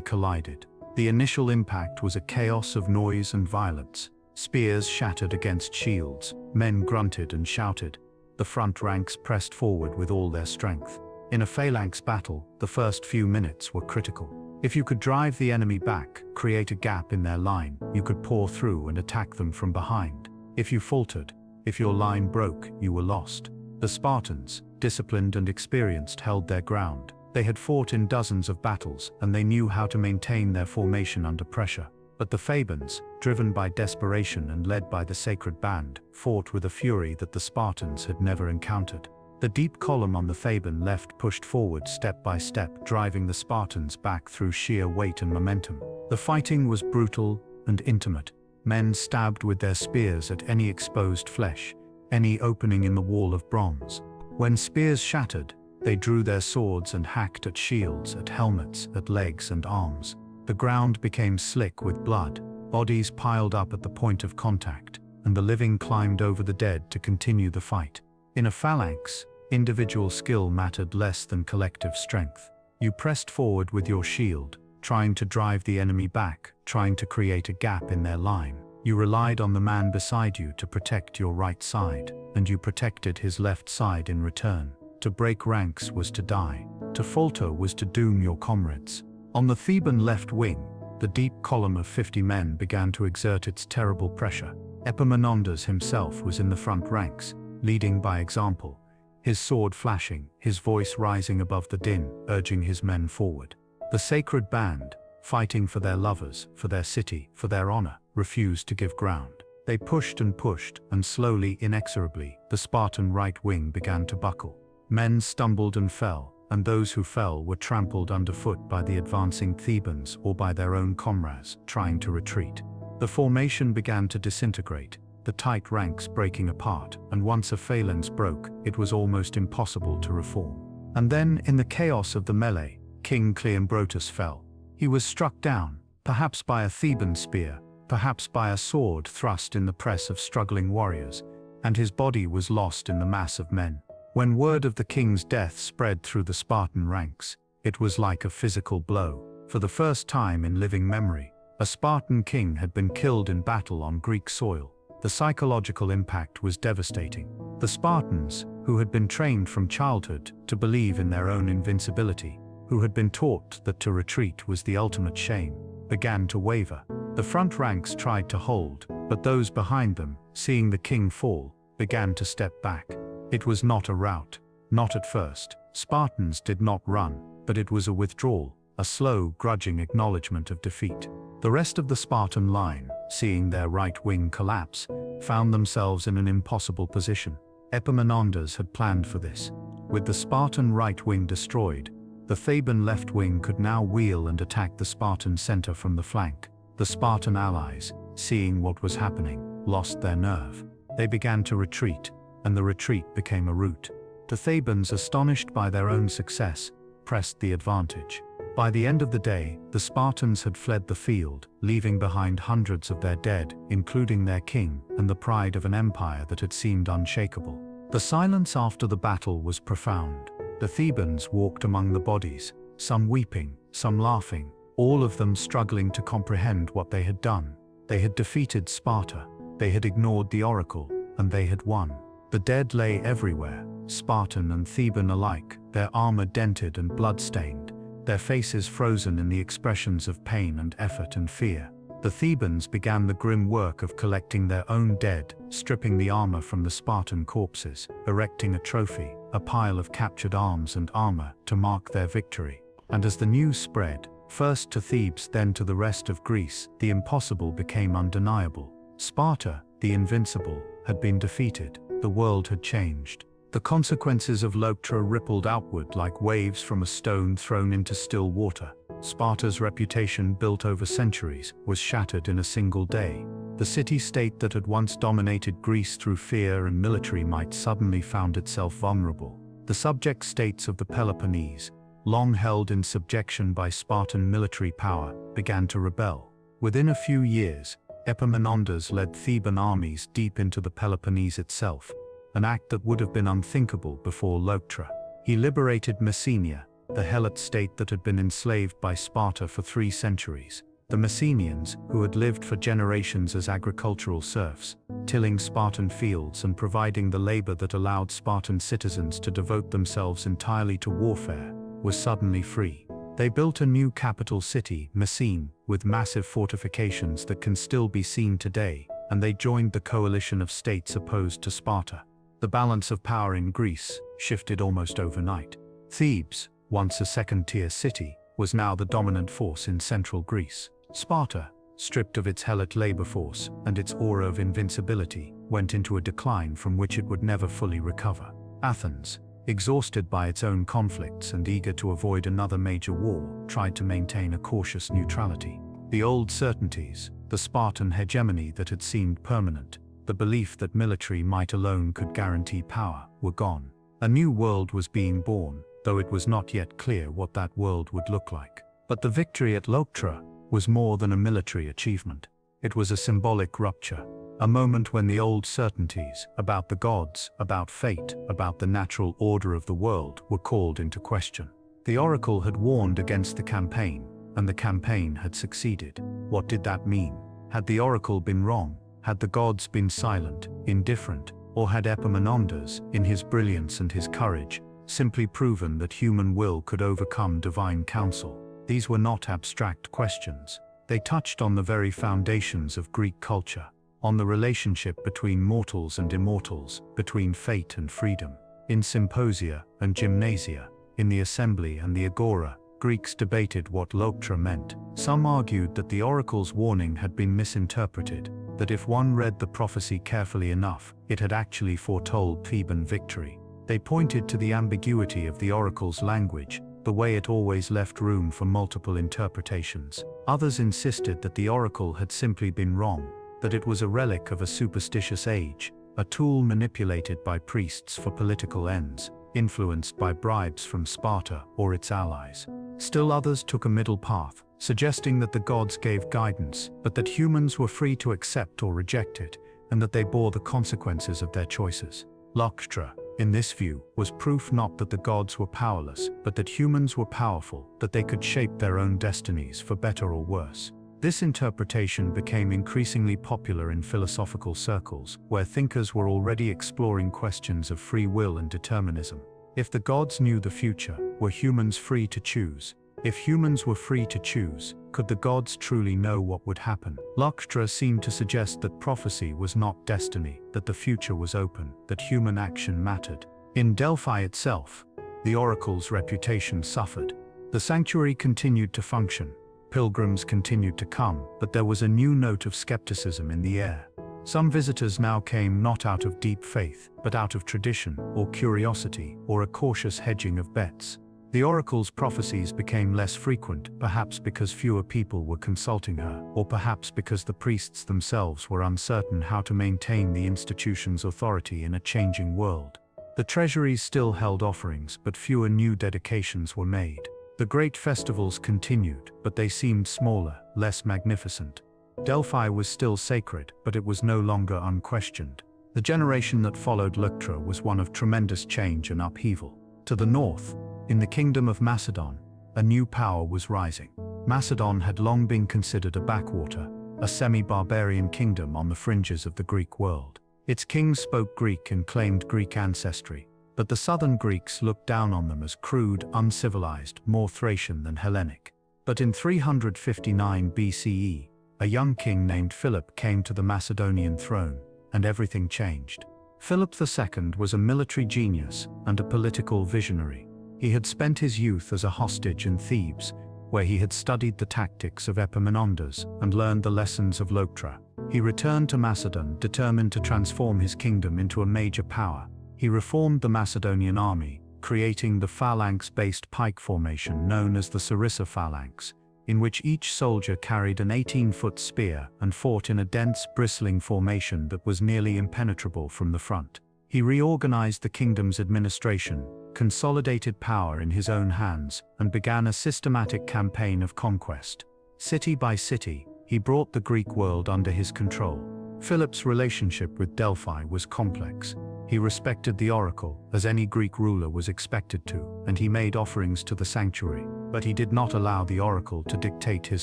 collided. The initial impact was a chaos of noise and violence. Spears shattered against shields, men grunted and shouted. The front ranks pressed forward with all their strength. In a phalanx battle, the first few minutes were critical. If you could drive the enemy back, create a gap in their line, you could pour through and attack them from behind. If you faltered, if your line broke, you were lost. The Spartans, disciplined and experienced, held their ground. They had fought in dozens of battles, and they knew how to maintain their formation under pressure. But the Thebans, driven by desperation and led by the sacred band, fought with a fury that the Spartans had never encountered. The deep column on the Theban left pushed forward step by step, driving the Spartans back through sheer weight and momentum. The fighting was brutal and intimate. Men stabbed with their spears at any exposed flesh, any opening in the wall of bronze. When spears shattered, they drew their swords and hacked at shields, at helmets, at legs and arms. The ground became slick with blood, bodies piled up at the point of contact, and the living climbed over the dead to continue the fight. In a phalanx, individual skill mattered less than collective strength. You pressed forward with your shield, trying to drive the enemy back, trying to create a gap in their line. You relied on the man beside you to protect your right side, and you protected his left side in return. To break ranks was to die. To falter was to doom your comrades. On the Theban left wing, the deep column of 50 men began to exert its terrible pressure. Epaminondas himself was in the front ranks, leading by example, his sword flashing, his voice rising above the din, urging his men forward. The sacred band, fighting for their lovers, for their city, for their honor, refused to give ground. They pushed, and slowly, inexorably, the Spartan right wing began to buckle. Men stumbled and fell, and those who fell were trampled underfoot by the advancing Thebans or by their own comrades trying to retreat. The formation began to disintegrate, the tight ranks breaking apart, and once a phalanx broke, it was almost impossible to reform. And then, in the chaos of the melee, King Cleombrotus fell. He was struck down, perhaps by a Theban spear, perhaps by a sword thrust in the press of struggling warriors, and his body was lost in the mass of men. When word of the king's death spread through the Spartan ranks, it was like a physical blow. For the first time in living memory, a Spartan king had been killed in battle on Greek soil. The psychological impact was devastating. The Spartans, who had been trained from childhood to believe in their own invincibility, who had been taught that to retreat was the ultimate shame, began to waver. The front ranks tried to hold, but those behind them, seeing the king fall, began to step back. It was not a rout, not at first. Spartans did not run, but it was a withdrawal, a slow, grudging acknowledgement of defeat. The rest of the Spartan line, seeing their right wing collapse, found themselves in an impossible position. Epaminondas had planned for this. With the Spartan right wing destroyed, the Theban left wing could now wheel and attack the Spartan center from the flank. The Spartan allies, seeing what was happening, lost their nerve. They began to retreat, and the retreat became a rout. The Thebans, astonished by their own success, pressed the advantage. By the end of the day, the Spartans had fled the field, leaving behind hundreds of their dead, including their king, and the pride of an empire that had seemed unshakable. The silence after the battle was profound. The Thebans walked among the bodies, some weeping, some laughing, all of them struggling to comprehend what they had done. They had defeated Sparta, they had ignored the oracle, and they had won. The dead lay everywhere, Spartan and Theban alike, their armor dented and blood-stained, their faces frozen in the expressions of pain and effort and fear. The Thebans began the grim work of collecting their own dead, stripping the armor from the Spartan corpses, erecting a trophy, a pile of captured arms and armor, to mark their victory. And as the news spread, first to Thebes then to the rest of Greece, the impossible became undeniable. Sparta, the invincible, had been defeated. The world had changed. The consequences of Leuctra rippled outward like waves from a stone thrown into still water. Sparta's reputation, built over centuries, was shattered in a single day. The city-state that had once dominated Greece through fear and military might suddenly found itself vulnerable. The subject states of the Peloponnese, long held in subjection by Spartan military power, began to rebel. Within a few years, Epaminondas led Theban armies deep into the Peloponnese itself, an act that would have been unthinkable before Leuctra. He liberated Messenia, the Helot state that had been enslaved by Sparta for 3 centuries. The Messenians, who had lived for generations as agricultural serfs, tilling Spartan fields and providing the labor that allowed Spartan citizens to devote themselves entirely to warfare, were suddenly free. They built a new capital city, Messene, with massive fortifications that can still be seen today, and they joined the coalition of states opposed to Sparta. The balance of power in Greece shifted almost overnight. Thebes, once a second-tier city, was now the dominant force in central Greece. Sparta, stripped of its Helot labor force and its aura of invincibility, went into a decline from which it would never fully recover. Athens, exhausted by its own conflicts and eager to avoid another major war, tried to maintain a cautious neutrality. The old certainties, the Spartan hegemony that had seemed permanent, the belief that military might alone could guarantee power, were gone. A new world was being born, though it was not yet clear what that world would look like. But the victory at Leuctra was more than a military achievement. It was a symbolic rupture, a moment when the old certainties about the gods, about fate, about the natural order of the world were called into question. The Oracle had warned against the campaign, and the campaign had succeeded. What did that mean? Had the Oracle been wrong? Had the gods been silent, indifferent, or had Epaminondas, in his brilliance and his courage, simply proven that human will could overcome divine counsel? These were not abstract questions. They touched on the very foundations of Greek culture, on the relationship between mortals and immortals, between fate and freedom. In symposia and gymnasia, in the assembly and the agora, Greeks debated what Leuctra meant. Some argued that the oracle's warning had been misinterpreted, that if one read the prophecy carefully enough, it had actually foretold Theban victory. They pointed to the ambiguity of the oracle's language, the way it always left room for multiple interpretations. Others insisted that the oracle had simply been wrong, that it was a relic of a superstitious age, a tool manipulated by priests for political ends, influenced by bribes from Sparta or its allies. Still others took a middle path, suggesting that the gods gave guidance, but that humans were free to accept or reject it, and that they bore the consequences of their choices. Leuctra, in this view, was proof not that the gods were powerless, but that humans were powerful, that they could shape their own destinies for better or worse. This interpretation became increasingly popular in philosophical circles, where thinkers were already exploring questions of free will and determinism. If the gods knew the future, were humans free to choose? If humans were free to choose, could the gods truly know what would happen? Leuctra seemed to suggest that prophecy was not destiny, that the future was open, that human action mattered. In Delphi itself, the oracle's reputation suffered. The sanctuary continued to function. Pilgrims continued to come, but there was a new note of skepticism in the air. Some visitors now came not out of deep faith, but out of tradition, or curiosity, or a cautious hedging of bets. The oracle's prophecies became less frequent, perhaps because fewer people were consulting her, or perhaps because the priests themselves were uncertain how to maintain the institution's authority in a changing world. The treasuries still held offerings, but fewer new dedications were made. The great festivals continued, but they seemed smaller, less magnificent. Delphi was still sacred, but it was no longer unquestioned. The generation that followed Leuctra was one of tremendous change and upheaval. To the north, in the kingdom of Macedon, a new power was rising. Macedon had long been considered a backwater, a semi-barbarian kingdom on the fringes of the Greek world. Its kings spoke Greek and claimed Greek ancestry, but the southern Greeks looked down on them as crude, uncivilized, more Thracian than Hellenic. But in 359 BCE, a young king named Philip came to the Macedonian throne, and everything changed. Philip II was a military genius and a political visionary. He had spent his youth as a hostage in Thebes, where he had studied the tactics of Epaminondas and learned the lessons of Leuctra. He returned to Macedon, determined to transform his kingdom into a major power. He reformed the Macedonian army, creating the phalanx-based pike formation known as the sarissa phalanx, in which each soldier carried an 18-foot spear and fought in a dense, bristling formation that was nearly impenetrable from the front. He reorganized the kingdom's administration, consolidated power in his own hands, and began a systematic campaign of conquest. City by city, he brought the Greek world under his control. Philip's relationship with Delphi was complex. He respected the oracle, as any Greek ruler was expected to, and he made offerings to the sanctuary. But he did not allow the oracle to dictate his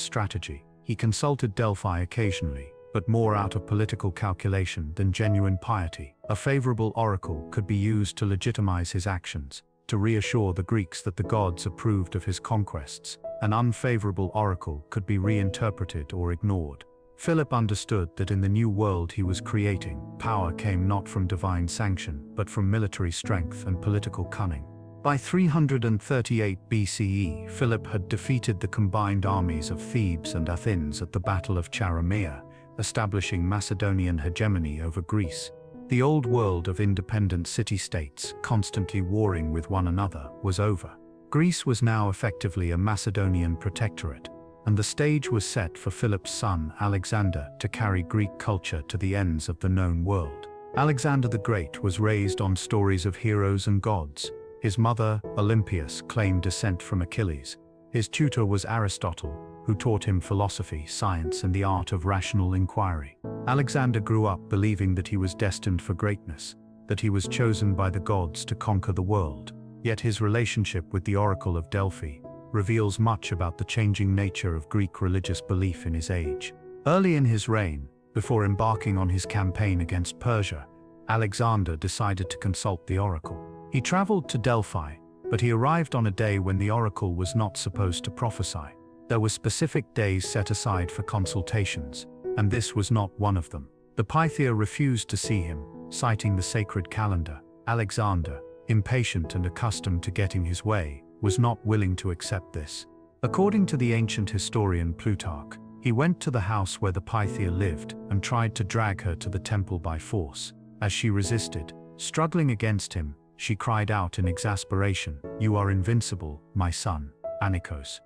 strategy. He consulted Delphi occasionally, but more out of political calculation than genuine piety. A favorable oracle could be used to legitimize his actions, to reassure the Greeks that the gods approved of his conquests. An unfavorable oracle could be reinterpreted or ignored. Philip understood that in the new world he was creating, power came not from divine sanction, but from military strength and political cunning. By 338 BCE, Philip had defeated the combined armies of Thebes and Athens at the Battle of Chaeronea, establishing Macedonian hegemony over Greece. The old world of independent city-states, constantly warring with one another, was over. Greece was now effectively a Macedonian protectorate, and the stage was set for Philip's son, Alexander, to carry Greek culture to the ends of the known world. Alexander the Great was raised on stories of heroes and gods. His mother, Olympias, claimed descent from Achilles. His tutor was Aristotle, who taught him philosophy, science, and the art of rational inquiry. Alexander grew up believing that he was destined for greatness, that he was chosen by the gods to conquer the world. Yet his relationship with the Oracle of Delphi reveals much about the changing nature of Greek religious belief in his age. Early in his reign, before embarking on his campaign against Persia, Alexander decided to consult the oracle. He traveled to Delphi, but he arrived on a day when the oracle was not supposed to prophesy. There were specific days set aside for consultations, and this was not one of them. The Pythia refused to see him, citing the sacred calendar. Alexander, impatient and accustomed to getting his way, was not willing to accept this. According to the ancient historian Plutarch, he went to the house where the Pythia lived and tried to drag her to the temple by force. As she resisted, struggling against him, she cried out in exasperation, "You are invincible, my son, Anikos,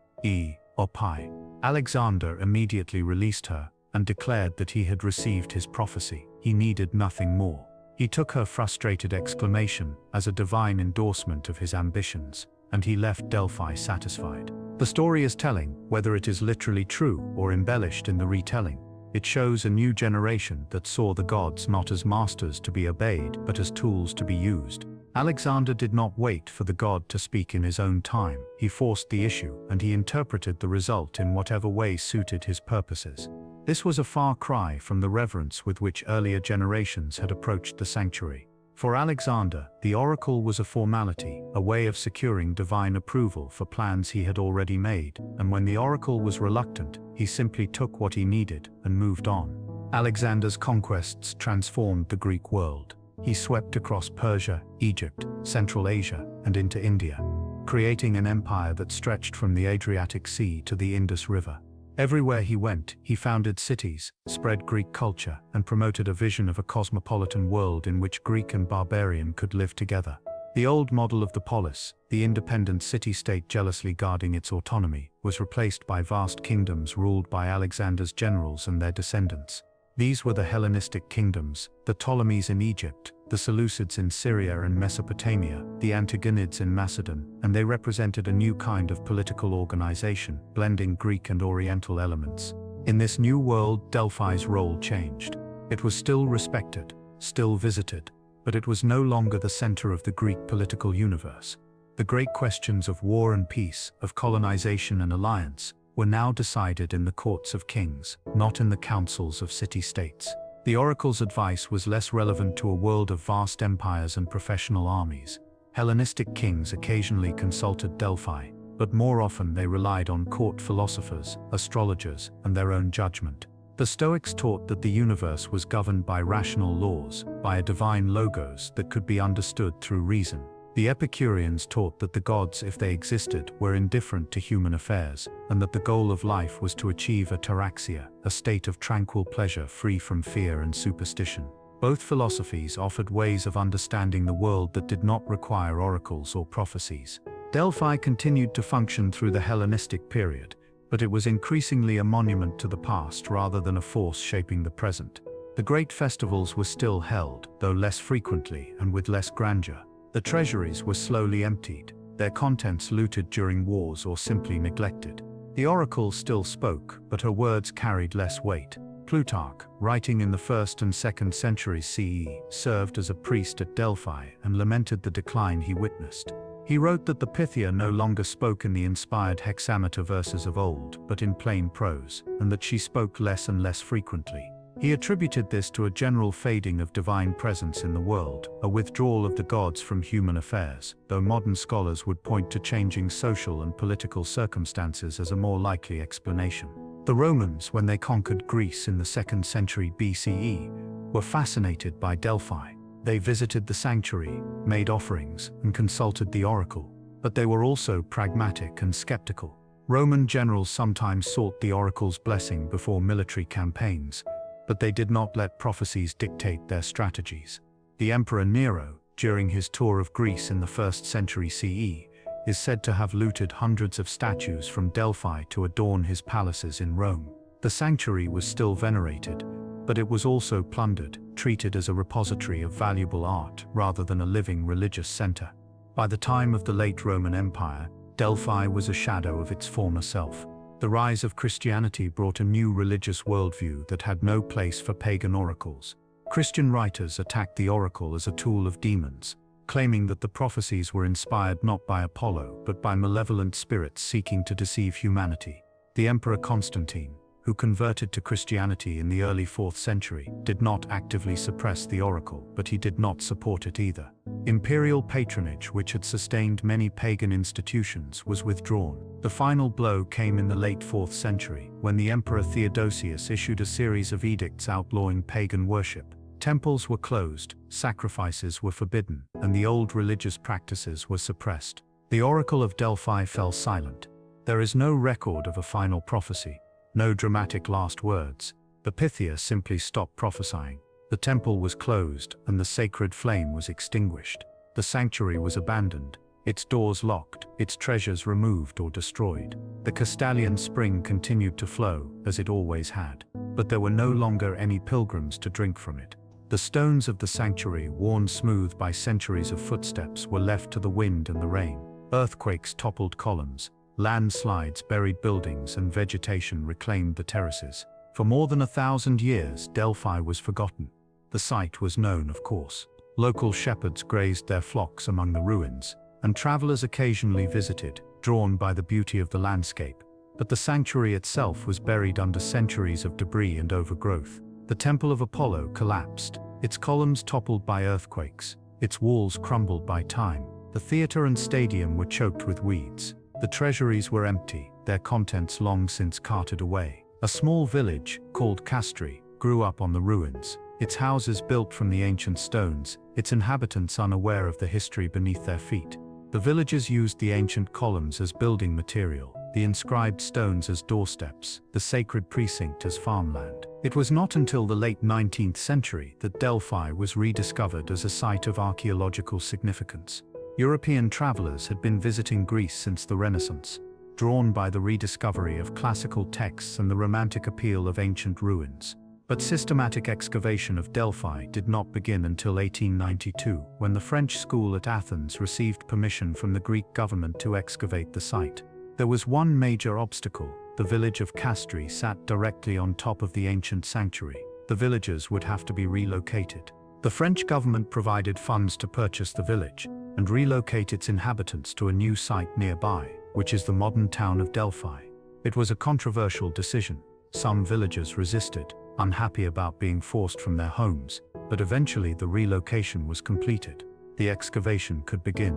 or Pi." Alexander immediately released her and declared that he had received his prophecy. He needed nothing more. He took her frustrated exclamation as a divine endorsement of his ambitions, and he left Delphi satisfied. The story is telling, whether it is literally true or embellished in the retelling. It shows a new generation that saw the gods not as masters to be obeyed, but as tools to be used. Alexander did not wait for the god to speak in his own time. He forced the issue, and he interpreted the result in whatever way suited his purposes. This was a far cry from the reverence with which earlier generations had approached the sanctuary. For Alexander, the oracle was a formality, a way of securing divine approval for plans he had already made, and when the oracle was reluctant, he simply took what he needed and moved on. Alexander's conquests transformed the Greek world. He swept across Persia, Egypt, Central Asia, and into India, creating an empire that stretched from the Adriatic Sea to the Indus River. Everywhere he went, he founded cities, spread Greek culture, and promoted a vision of a cosmopolitan world in which Greek and barbarian could live together. The old model of the polis, the independent city-state jealously guarding its autonomy, was replaced by vast kingdoms ruled by Alexander's generals and their descendants. These were the Hellenistic kingdoms, the Ptolemies in Egypt, the Seleucids in Syria and Mesopotamia, the Antigonids in Macedon, and they represented a new kind of political organization, blending Greek and Oriental elements. In this new world, Delphi's role changed. It was still respected, still visited, but it was no longer the center of the Greek political universe. The great questions of war and peace, of colonization and alliance, were now decided in the courts of kings, not in the councils of city-states. The oracle's advice was less relevant to a world of vast empires and professional armies. Hellenistic kings occasionally consulted Delphi, but more often they relied on court philosophers, astrologers, and their own judgment. The Stoics taught that the universe was governed by rational laws, by a divine logos that could be understood through reason. The Epicureans taught that the gods, if they existed, were indifferent to human affairs, and that the goal of life was to achieve a taraxia, a state of tranquil pleasure free from fear and superstition. Both philosophies offered ways of understanding the world that did not require oracles or prophecies. Delphi continued to function through the Hellenistic period, but it was increasingly a monument to the past rather than a force shaping the present. The great festivals were still held, though less frequently and with less grandeur. The treasuries were slowly emptied, their contents looted during wars or simply neglected. The oracle still spoke, but her words carried less weight. Plutarch, writing in the 1st and 2nd centuries CE, served as a priest at Delphi and lamented the decline he witnessed. He wrote that the Pythia no longer spoke in the inspired hexameter verses of old, but in plain prose, and that she spoke less and less frequently. He attributed this to a general fading of divine presence in the world, a withdrawal of the gods from human affairs, though modern scholars would point to changing social and political circumstances as a more likely explanation. The Romans, when they conquered Greece in the 2nd century BCE, were fascinated by Delphi. They visited the sanctuary, made offerings, and consulted the oracle. But they were also pragmatic and skeptical. Roman generals sometimes sought the oracle's blessing before military campaigns, but they did not let prophecies dictate their strategies. The Emperor Nero, during his tour of Greece in the 1st century CE, is said to have looted hundreds of statues from Delphi to adorn his palaces in Rome. The sanctuary was still venerated, but it was also plundered, treated as a repository of valuable art rather than a living religious center. By the time of the late Roman Empire, Delphi was a shadow of its former self. The rise of Christianity brought a new religious worldview that had no place for pagan oracles. Christian writers attacked the oracle as a tool of demons, claiming that the prophecies were inspired not by Apollo but by malevolent spirits seeking to deceive humanity. The Emperor Constantine, who converted to Christianity in the early 4th century, did not actively suppress the oracle, but he did not support it either. Imperial patronage, which had sustained many pagan institutions, was withdrawn. The final blow came in the late 4th century, when the Emperor Theodosius issued a series of edicts outlawing pagan worship. Temples were closed, sacrifices were forbidden, and the old religious practices were suppressed. The Oracle of Delphi fell silent. There is no record of a final prophecy, no dramatic last words. The Pythia simply stopped prophesying. The temple was closed, and the sacred flame was extinguished. The sanctuary was abandoned, its doors locked, its treasures removed or destroyed. The Castalian Spring continued to flow, as it always had, but there were no longer any pilgrims to drink from it. The stones of the sanctuary, worn smooth by centuries of footsteps, were left to the wind and the rain. Earthquakes toppled columns, landslides buried buildings, and vegetation reclaimed the terraces. For more than 1,000 years, Delphi was forgotten. The site was known, of course. Local shepherds grazed their flocks among the ruins, and travelers occasionally visited, drawn by the beauty of the landscape. But the sanctuary itself was buried under centuries of debris and overgrowth. The Temple of Apollo collapsed, its columns toppled by earthquakes, its walls crumbled by time. The theater and stadium were choked with weeds. The treasuries were empty, their contents long since carted away. A small village, called Castri, grew up on the ruins, its houses built from the ancient stones, its inhabitants unaware of the history beneath their feet. The villagers used the ancient columns as building material, the inscribed stones as doorsteps, the sacred precinct as farmland. It was not until the late 19th century that Delphi was rediscovered as a site of archaeological significance. European travelers had been visiting Greece since the Renaissance, drawn by the rediscovery of classical texts and the romantic appeal of ancient ruins. But systematic excavation of Delphi did not begin until 1892, when the French school at Athens received permission from the Greek government to excavate the site. There was one major obstacle. The village of Castri sat directly on top of the ancient sanctuary. The villagers would have to be relocated. The French government provided funds to purchase the village and relocate its inhabitants to a new site nearby, which is the modern town of Delphi. It was a controversial decision. Some villagers resisted, unhappy about being forced from their homes, but eventually the relocation was completed. The excavation could begin.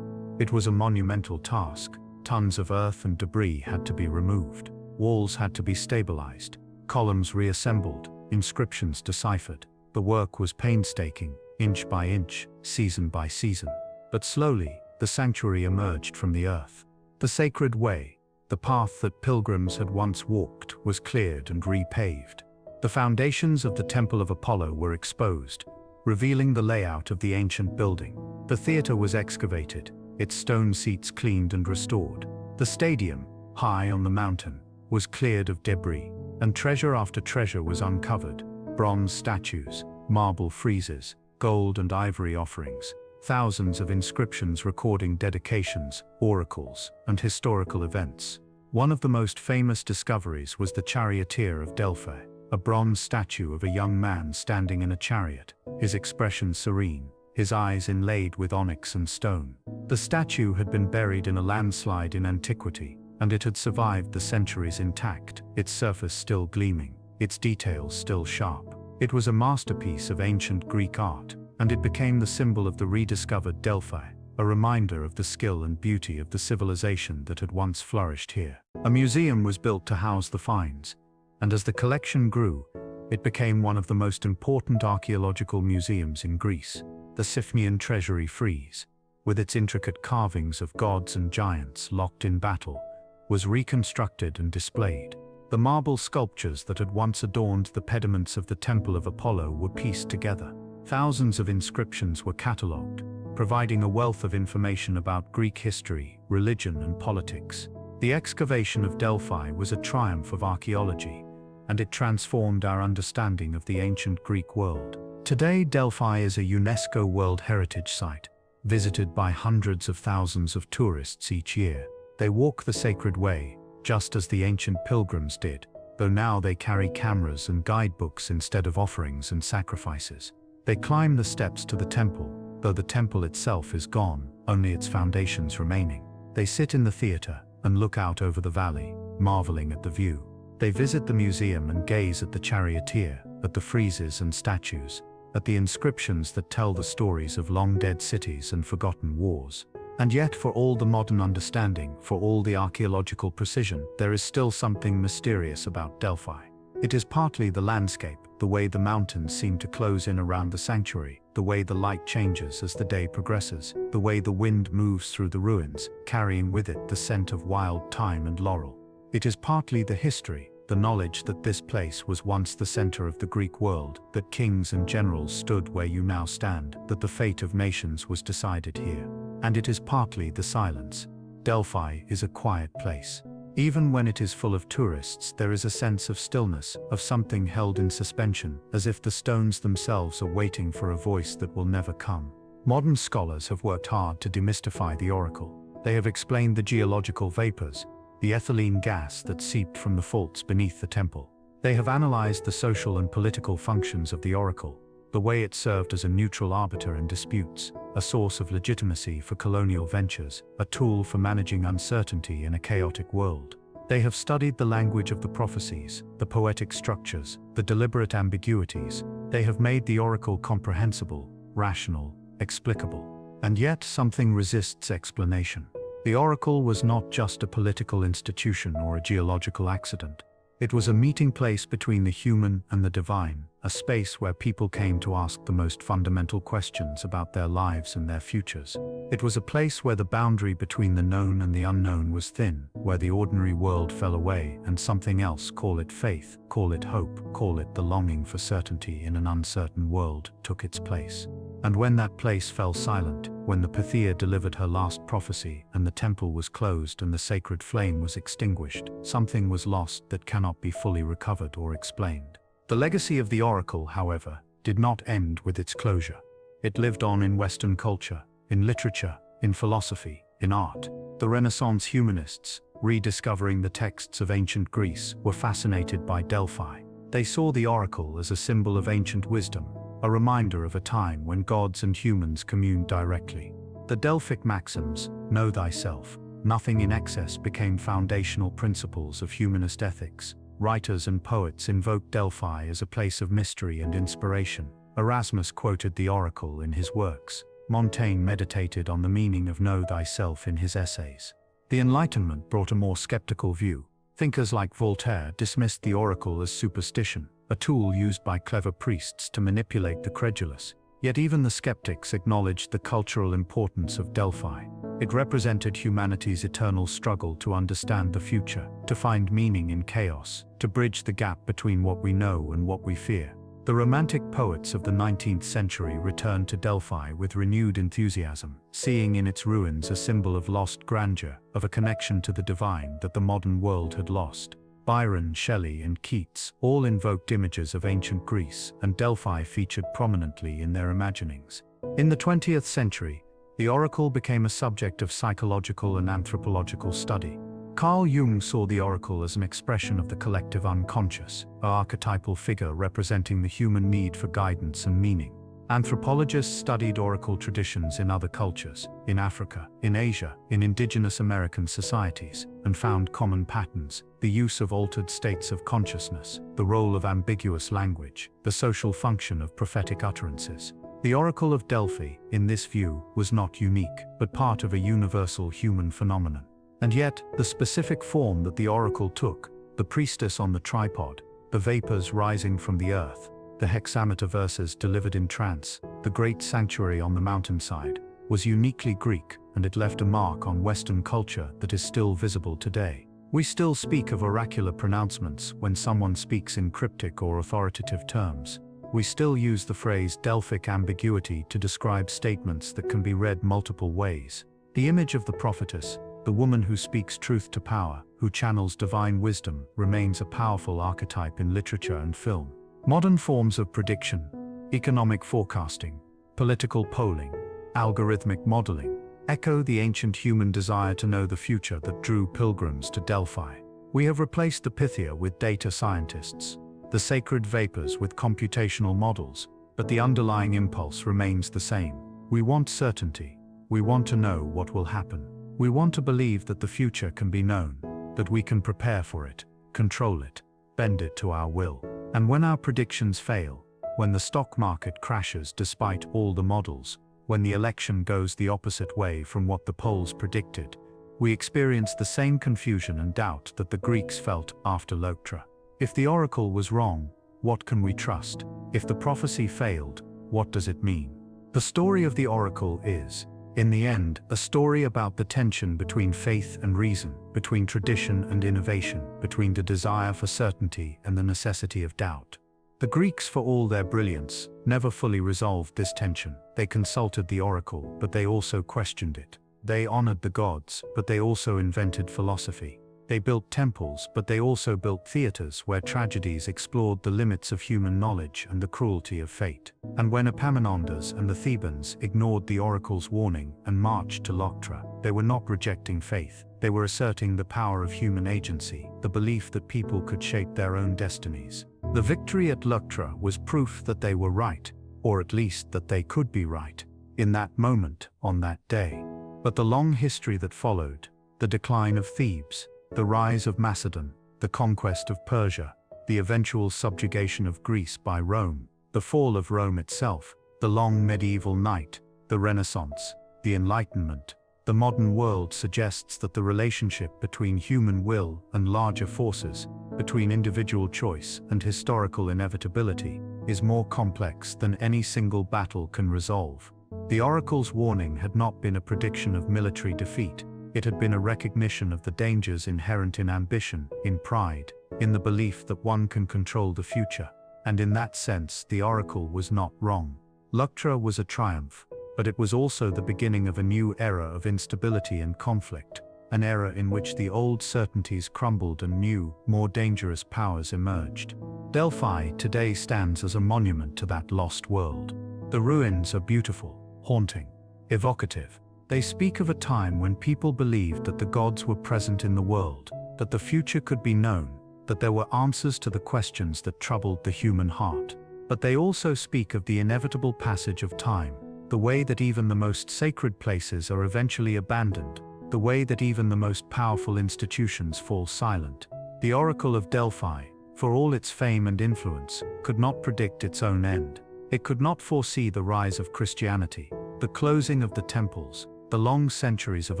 It was a monumental task. Tons of earth and debris had to be removed. Walls had to be stabilized, columns reassembled, inscriptions deciphered. The work was painstaking, inch by inch, season by season. But slowly, the sanctuary emerged from the earth. The sacred way, the path that pilgrims had once walked, was cleared and repaved. The foundations of the Temple of Apollo were exposed, revealing the layout of the ancient building. The theater was excavated, its stone seats cleaned and restored. The stadium, high on the mountain, was cleared of debris, and treasure after treasure was uncovered. Bronze statues, marble friezes, gold and ivory offerings, thousands of inscriptions recording dedications, oracles, and historical events. One of the most famous discoveries was the charioteer of Delphi, a bronze statue of a young man standing in a chariot, his expression serene, his eyes inlaid with onyx and stone. The statue had been buried in a landslide in antiquity, and it had survived the centuries intact, its surface still gleaming, its details still sharp. It was a masterpiece of ancient Greek art, and it became the symbol of the rediscovered Delphi, a reminder of the skill and beauty of the civilization that had once flourished here. A museum was built to house the finds, and as the collection grew, it became one of the most important archaeological museums in Greece. The Siphnian treasury frieze, with its intricate carvings of gods and giants locked in battle, was reconstructed and displayed. The marble sculptures that had once adorned the pediments of the Temple of Apollo were pieced together. Thousands of inscriptions were catalogued, providing a wealth of information about Greek history, religion, and politics. The excavation of Delphi was a triumph of archaeology, and it transformed our understanding of the ancient Greek world. Today, Delphi is a UNESCO World Heritage Site, visited by hundreds of thousands of tourists each year. They walk the sacred way, just as the ancient pilgrims did, though now they carry cameras and guidebooks instead of offerings and sacrifices. They climb the steps to the temple, though the temple itself is gone, only its foundations remaining. They sit in the theater and look out over the valley, marveling at the view. They visit the museum and gaze at the charioteer, at the friezes and statues, at the inscriptions that tell the stories of long-dead cities and forgotten wars. And yet, for all the modern understanding, for all the archaeological precision, there is still something mysterious about Delphi. It is partly the landscape, the way the mountains seem to close in around the sanctuary, the way the light changes as the day progresses, the way the wind moves through the ruins, carrying with it the scent of wild thyme and laurel. It is partly the history, the knowledge that this place was once the center of the Greek world, that kings and generals stood where you now stand, that the fate of nations was decided here. And it is partly the silence. Delphi is a quiet place. Even when it is full of tourists, there is a sense of stillness, of something held in suspension, as if the stones themselves are waiting for a voice that will never come. Modern scholars have worked hard to demystify the oracle. They have explained the geological vapors, the ethylene gas that seeped from the faults beneath the temple. They have analyzed the social and political functions of the oracle, the way it served as a neutral arbiter in disputes, a source of legitimacy for colonial ventures, a tool for managing uncertainty in a chaotic world. They have studied the language of the prophecies, the poetic structures, the deliberate ambiguities. They have made the oracle comprehensible, rational, explicable. And yet something resists explanation. The oracle was not just a political institution or a geological accident. It was a meeting place between the human and the divine, a space where people came to ask the most fundamental questions about their lives and their futures. It was a place where the boundary between the known and the unknown was thin, where the ordinary world fell away and something else, call it faith, call it hope, call it the longing for certainty in an uncertain world, took its place. And when that place fell silent, when the Pythia delivered her last prophecy and the temple was closed and the sacred flame was extinguished, something was lost that cannot be fully recovered or explained. The legacy of the oracle, however, did not end with its closure. It lived on in Western culture, in literature, in philosophy, in art. The Renaissance humanists, rediscovering the texts of ancient Greece, were fascinated by Delphi. They saw the oracle as a symbol of ancient wisdom, a reminder of a time when gods and humans communed directly. The Delphic maxims, know thyself, nothing in excess, became foundational principles of humanist ethics. Writers and poets invoked Delphi as a place of mystery and inspiration. Erasmus quoted the oracle in his works. Montaigne meditated on the meaning of know thyself in his essays. The Enlightenment brought a more skeptical view. Thinkers like Voltaire dismissed the oracle as superstition, a tool used by clever priests to manipulate the credulous. Yet even the skeptics acknowledged the cultural importance of Delphi. It represented humanity's eternal struggle to understand the future, to find meaning in chaos, to bridge the gap between what we know and what we fear. The Romantic poets of the 19th century returned to Delphi with renewed enthusiasm, seeing in its ruins a symbol of lost grandeur, of a connection to the divine that the modern world had lost. Byron, Shelley, and Keats all invoked images of ancient Greece, and Delphi featured prominently in their imaginings. In the 20th century, the oracle became a subject of psychological and anthropological study. Carl Jung saw the oracle as an expression of the collective unconscious, an archetypal figure representing the human need for guidance and meaning. Anthropologists studied oracle traditions in other cultures, in Africa, in Asia, in indigenous American societies, and found common patterns: the use of altered states of consciousness, the role of ambiguous language, the social function of prophetic utterances. The Oracle of Delphi, in this view, was not unique, but part of a universal human phenomenon. And yet, the specific form that the oracle took, the priestess on the tripod, the vapors rising from the earth, the hexameter verses delivered in trance, the great sanctuary on the mountainside, was uniquely Greek, and it left a mark on Western culture that is still visible today. We still speak of oracular pronouncements when someone speaks in cryptic or authoritative terms. We still use the phrase Delphic ambiguity to describe statements that can be read multiple ways. The image of the prophetess, the woman who speaks truth to power, who channels divine wisdom, remains a powerful archetype in literature and film. Modern forms of prediction, economic forecasting, political polling, algorithmic modeling, echo the ancient human desire to know the future that drew pilgrims to Delphi. We have replaced the Pythia with data scientists, the sacred vapors with computational models, but the underlying impulse remains the same. We want certainty. We want to know what will happen. We want to believe that the future can be known, that we can prepare for it, control it, bend it to our will. And when our predictions fail, when the stock market crashes despite all the models, when the election goes the opposite way from what the polls predicted, we experience the same confusion and doubt that the Greeks felt after Leuctra. If the oracle was wrong, what can we trust? If the prophecy failed, what does it mean? The story of the oracle is, in the end, a story about the tension between faith and reason, between tradition and innovation, between the desire for certainty and the necessity of doubt. The Greeks, for all their brilliance, never fully resolved this tension. They consulted the oracle, but they also questioned it. They honored the gods, but they also invented philosophy. They built temples, but they also built theaters where tragedies explored the limits of human knowledge and the cruelty of fate. And when Epaminondas and the Thebans ignored the oracle's warning and marched to Leuctra, they were not rejecting faith. They were asserting the power of human agency, the belief that people could shape their own destinies. The victory at Leuctra was proof that they were right, or at least that they could be right, in that moment, on that day. But the long history that followed, the decline of Thebes, the rise of Macedon, the conquest of Persia, the eventual subjugation of Greece by Rome, the fall of Rome itself, the long medieval night, the Renaissance, the Enlightenment, the modern world suggests that the relationship between human will and larger forces, between individual choice and historical inevitability, is more complex than any single battle can resolve. The oracle's warning had not been a prediction of military defeat. It had been a recognition of the dangers inherent in ambition, in pride, in the belief that one can control the future. And in that sense, the oracle was not wrong. Leuctra was a triumph, but it was also the beginning of a new era of instability and conflict, an era in which the old certainties crumbled and new, more dangerous powers emerged. Delphi today stands as a monument to that lost world. The ruins are beautiful, haunting, evocative. They speak of a time when people believed that the gods were present in the world, that the future could be known, that there were answers to the questions that troubled the human heart. But they also speak of the inevitable passage of time, the way that even the most sacred places are eventually abandoned, the way that even the most powerful institutions fall silent. The Oracle of Delphi, for all its fame and influence, could not predict its own end. It could not foresee the rise of Christianity, the closing of the temples, the long centuries of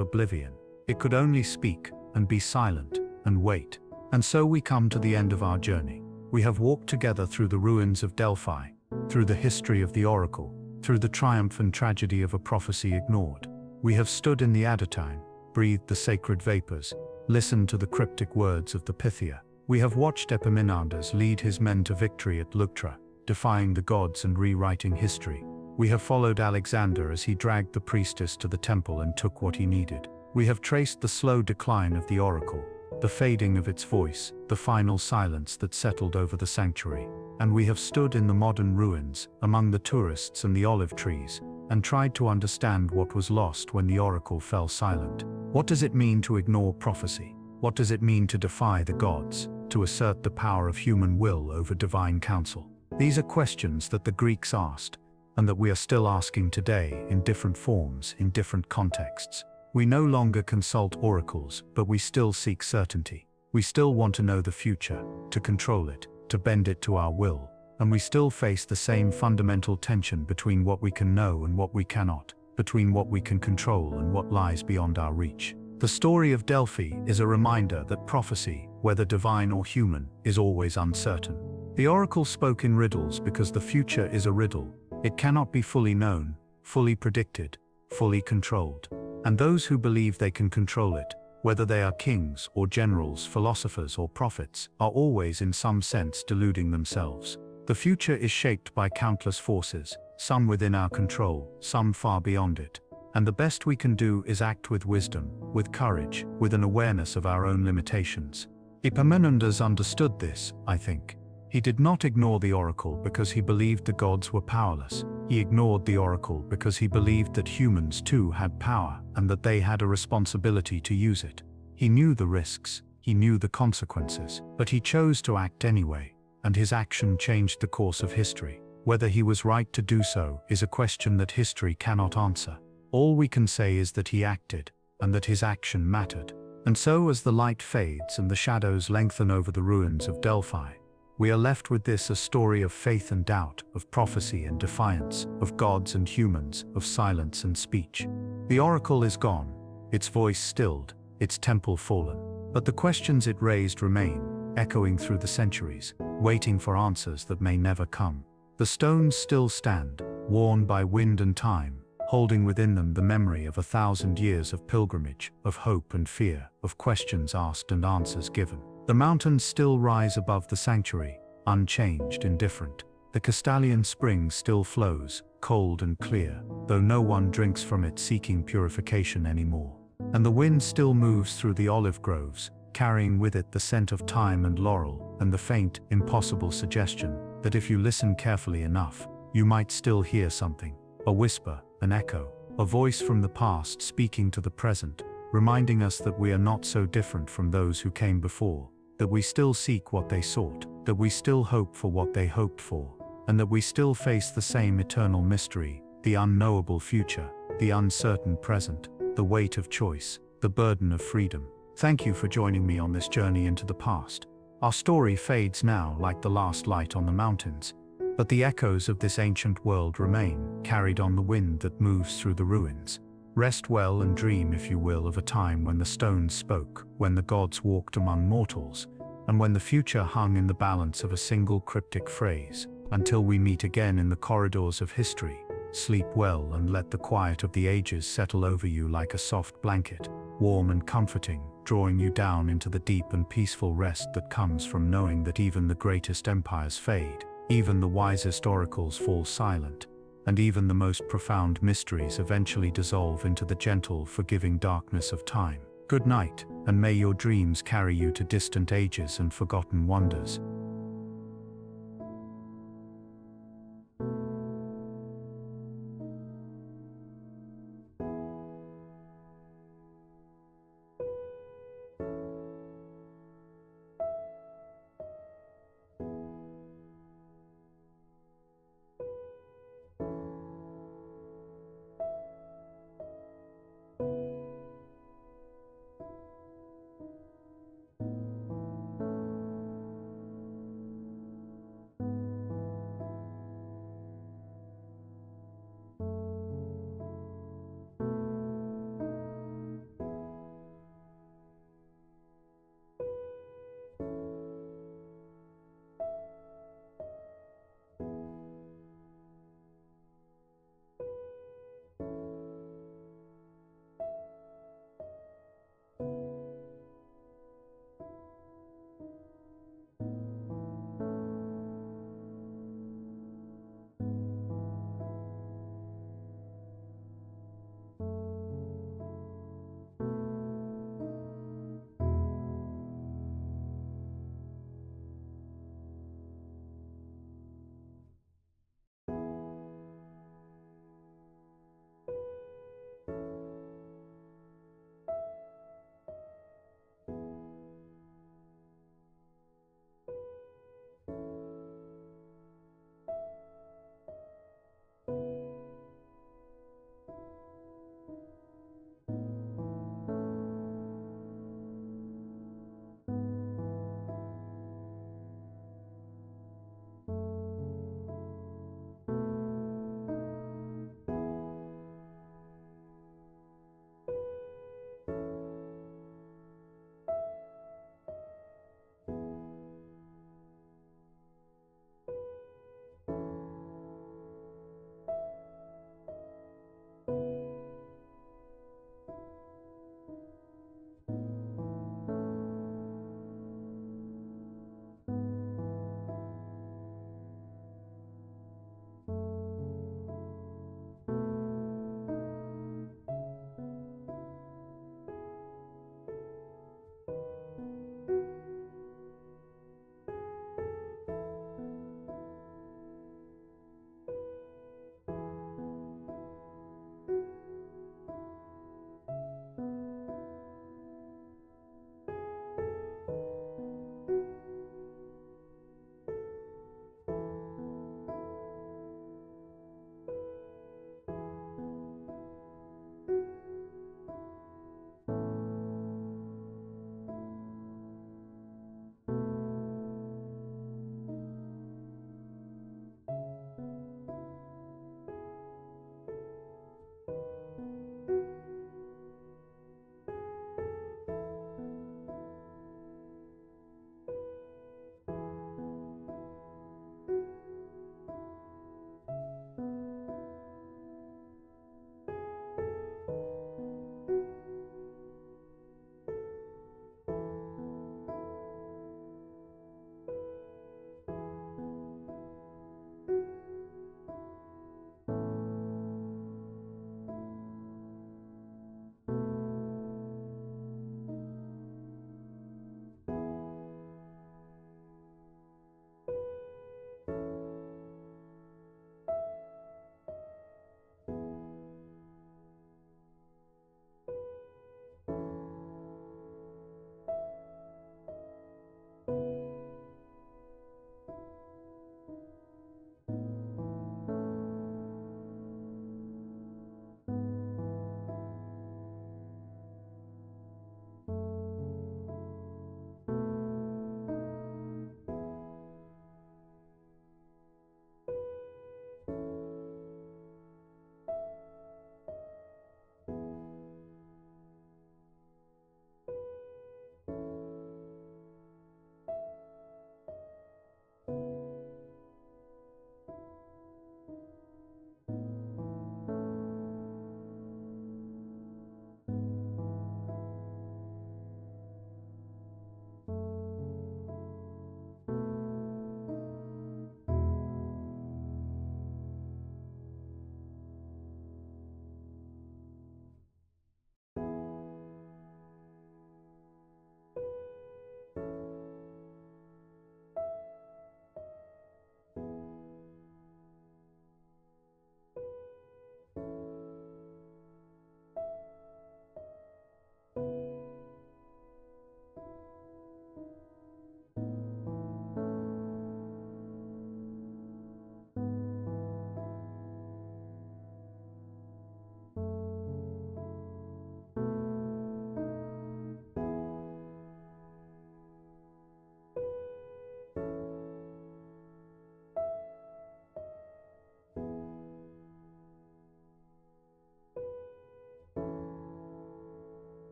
oblivion. It could only speak, and be silent, and wait. And so we come to the end of our journey. We have walked together through the ruins of Delphi, through the history of the oracle, through the triumph and tragedy of a prophecy ignored. We have stood in the Adytine, breathed the sacred vapors, listened to the cryptic words of the Pythia. We have watched Epaminondas lead his men to victory at Leuctra, defying the gods and rewriting history. We have followed Alexander as he dragged the priestess to the temple and took what he needed. We have traced the slow decline of the oracle, the fading of its voice, the final silence that settled over the sanctuary. And we have stood in the modern ruins, among the tourists and the olive trees, and tried to understand what was lost when the oracle fell silent. What does it mean to ignore prophecy? What does it mean to defy the gods, to assert the power of human will over divine counsel? These are questions that the Greeks asked, and that we are still asking today in different forms, in different contexts. We no longer consult oracles, but we still seek certainty. We still want to know the future, to control it, to bend it to our will, and we still face the same fundamental tension between what we can know and what we cannot, between what we can control and what lies beyond our reach. The story of Delphi is a reminder that prophecy, whether divine or human, is always uncertain. The oracle spoke in riddles because the future is a riddle. It cannot be fully known, fully predicted, fully controlled. And those who believe they can control it, whether they are kings or generals, philosophers or prophets, are always in some sense deluding themselves. The future is shaped by countless forces, some within our control, some far beyond it. And the best we can do is act with wisdom, with courage, with an awareness of our own limitations. Epaminondas understood this, I think. He did not ignore the oracle because he believed the gods were powerless. He ignored the oracle because he believed that humans too had power and that they had a responsibility to use it. He knew the risks, he knew the consequences, but he chose to act anyway, and his action changed the course of history. Whether he was right to do so is a question that history cannot answer. All we can say is that he acted, and that his action mattered. And so as the light fades and the shadows lengthen over the ruins of Delphi, we are left with this, a story of faith and doubt, of prophecy and defiance, of gods and humans, of silence and speech. The oracle is gone, its voice stilled, its temple fallen. But the questions it raised remain, echoing through the centuries, waiting for answers that may never come. The stones still stand, worn by wind and time, holding within them the memory of 1,000 years of pilgrimage, of hope and fear, of questions asked and answers given. The mountains still rise above the sanctuary, unchanged, indifferent. The Castalian Spring still flows, cold and clear, though no one drinks from it seeking purification anymore. And the wind still moves through the olive groves, carrying with it the scent of thyme and laurel, and the faint, impossible suggestion that if you listen carefully enough, you might still hear something. A whisper, an echo, a voice from the past speaking to the present, reminding us that we are not so different from those who came before, that we still seek what they sought, that we still hope for what they hoped for, and that we still face the same eternal mystery, the unknowable future, the uncertain present, the weight of choice, the burden of freedom. Thank you for joining me on this journey into the past. Our story fades now like the last light on the mountains, but the echoes of this ancient world remain, carried on the wind that moves through the ruins. Rest well and dream, if you will, of a time when the stones spoke, when the gods walked among mortals, and when the future hung in the balance of a single cryptic phrase. Until we meet again in the corridors of history, sleep well and let the quiet of the ages settle over you like a soft blanket, warm and comforting, drawing you down into the deep and peaceful rest that comes from knowing that even the greatest empires fade, even the wisest oracles fall silent, and even the most profound mysteries eventually dissolve into the gentle, forgiving darkness of time. Good night, and may your dreams carry you to distant ages and forgotten wonders.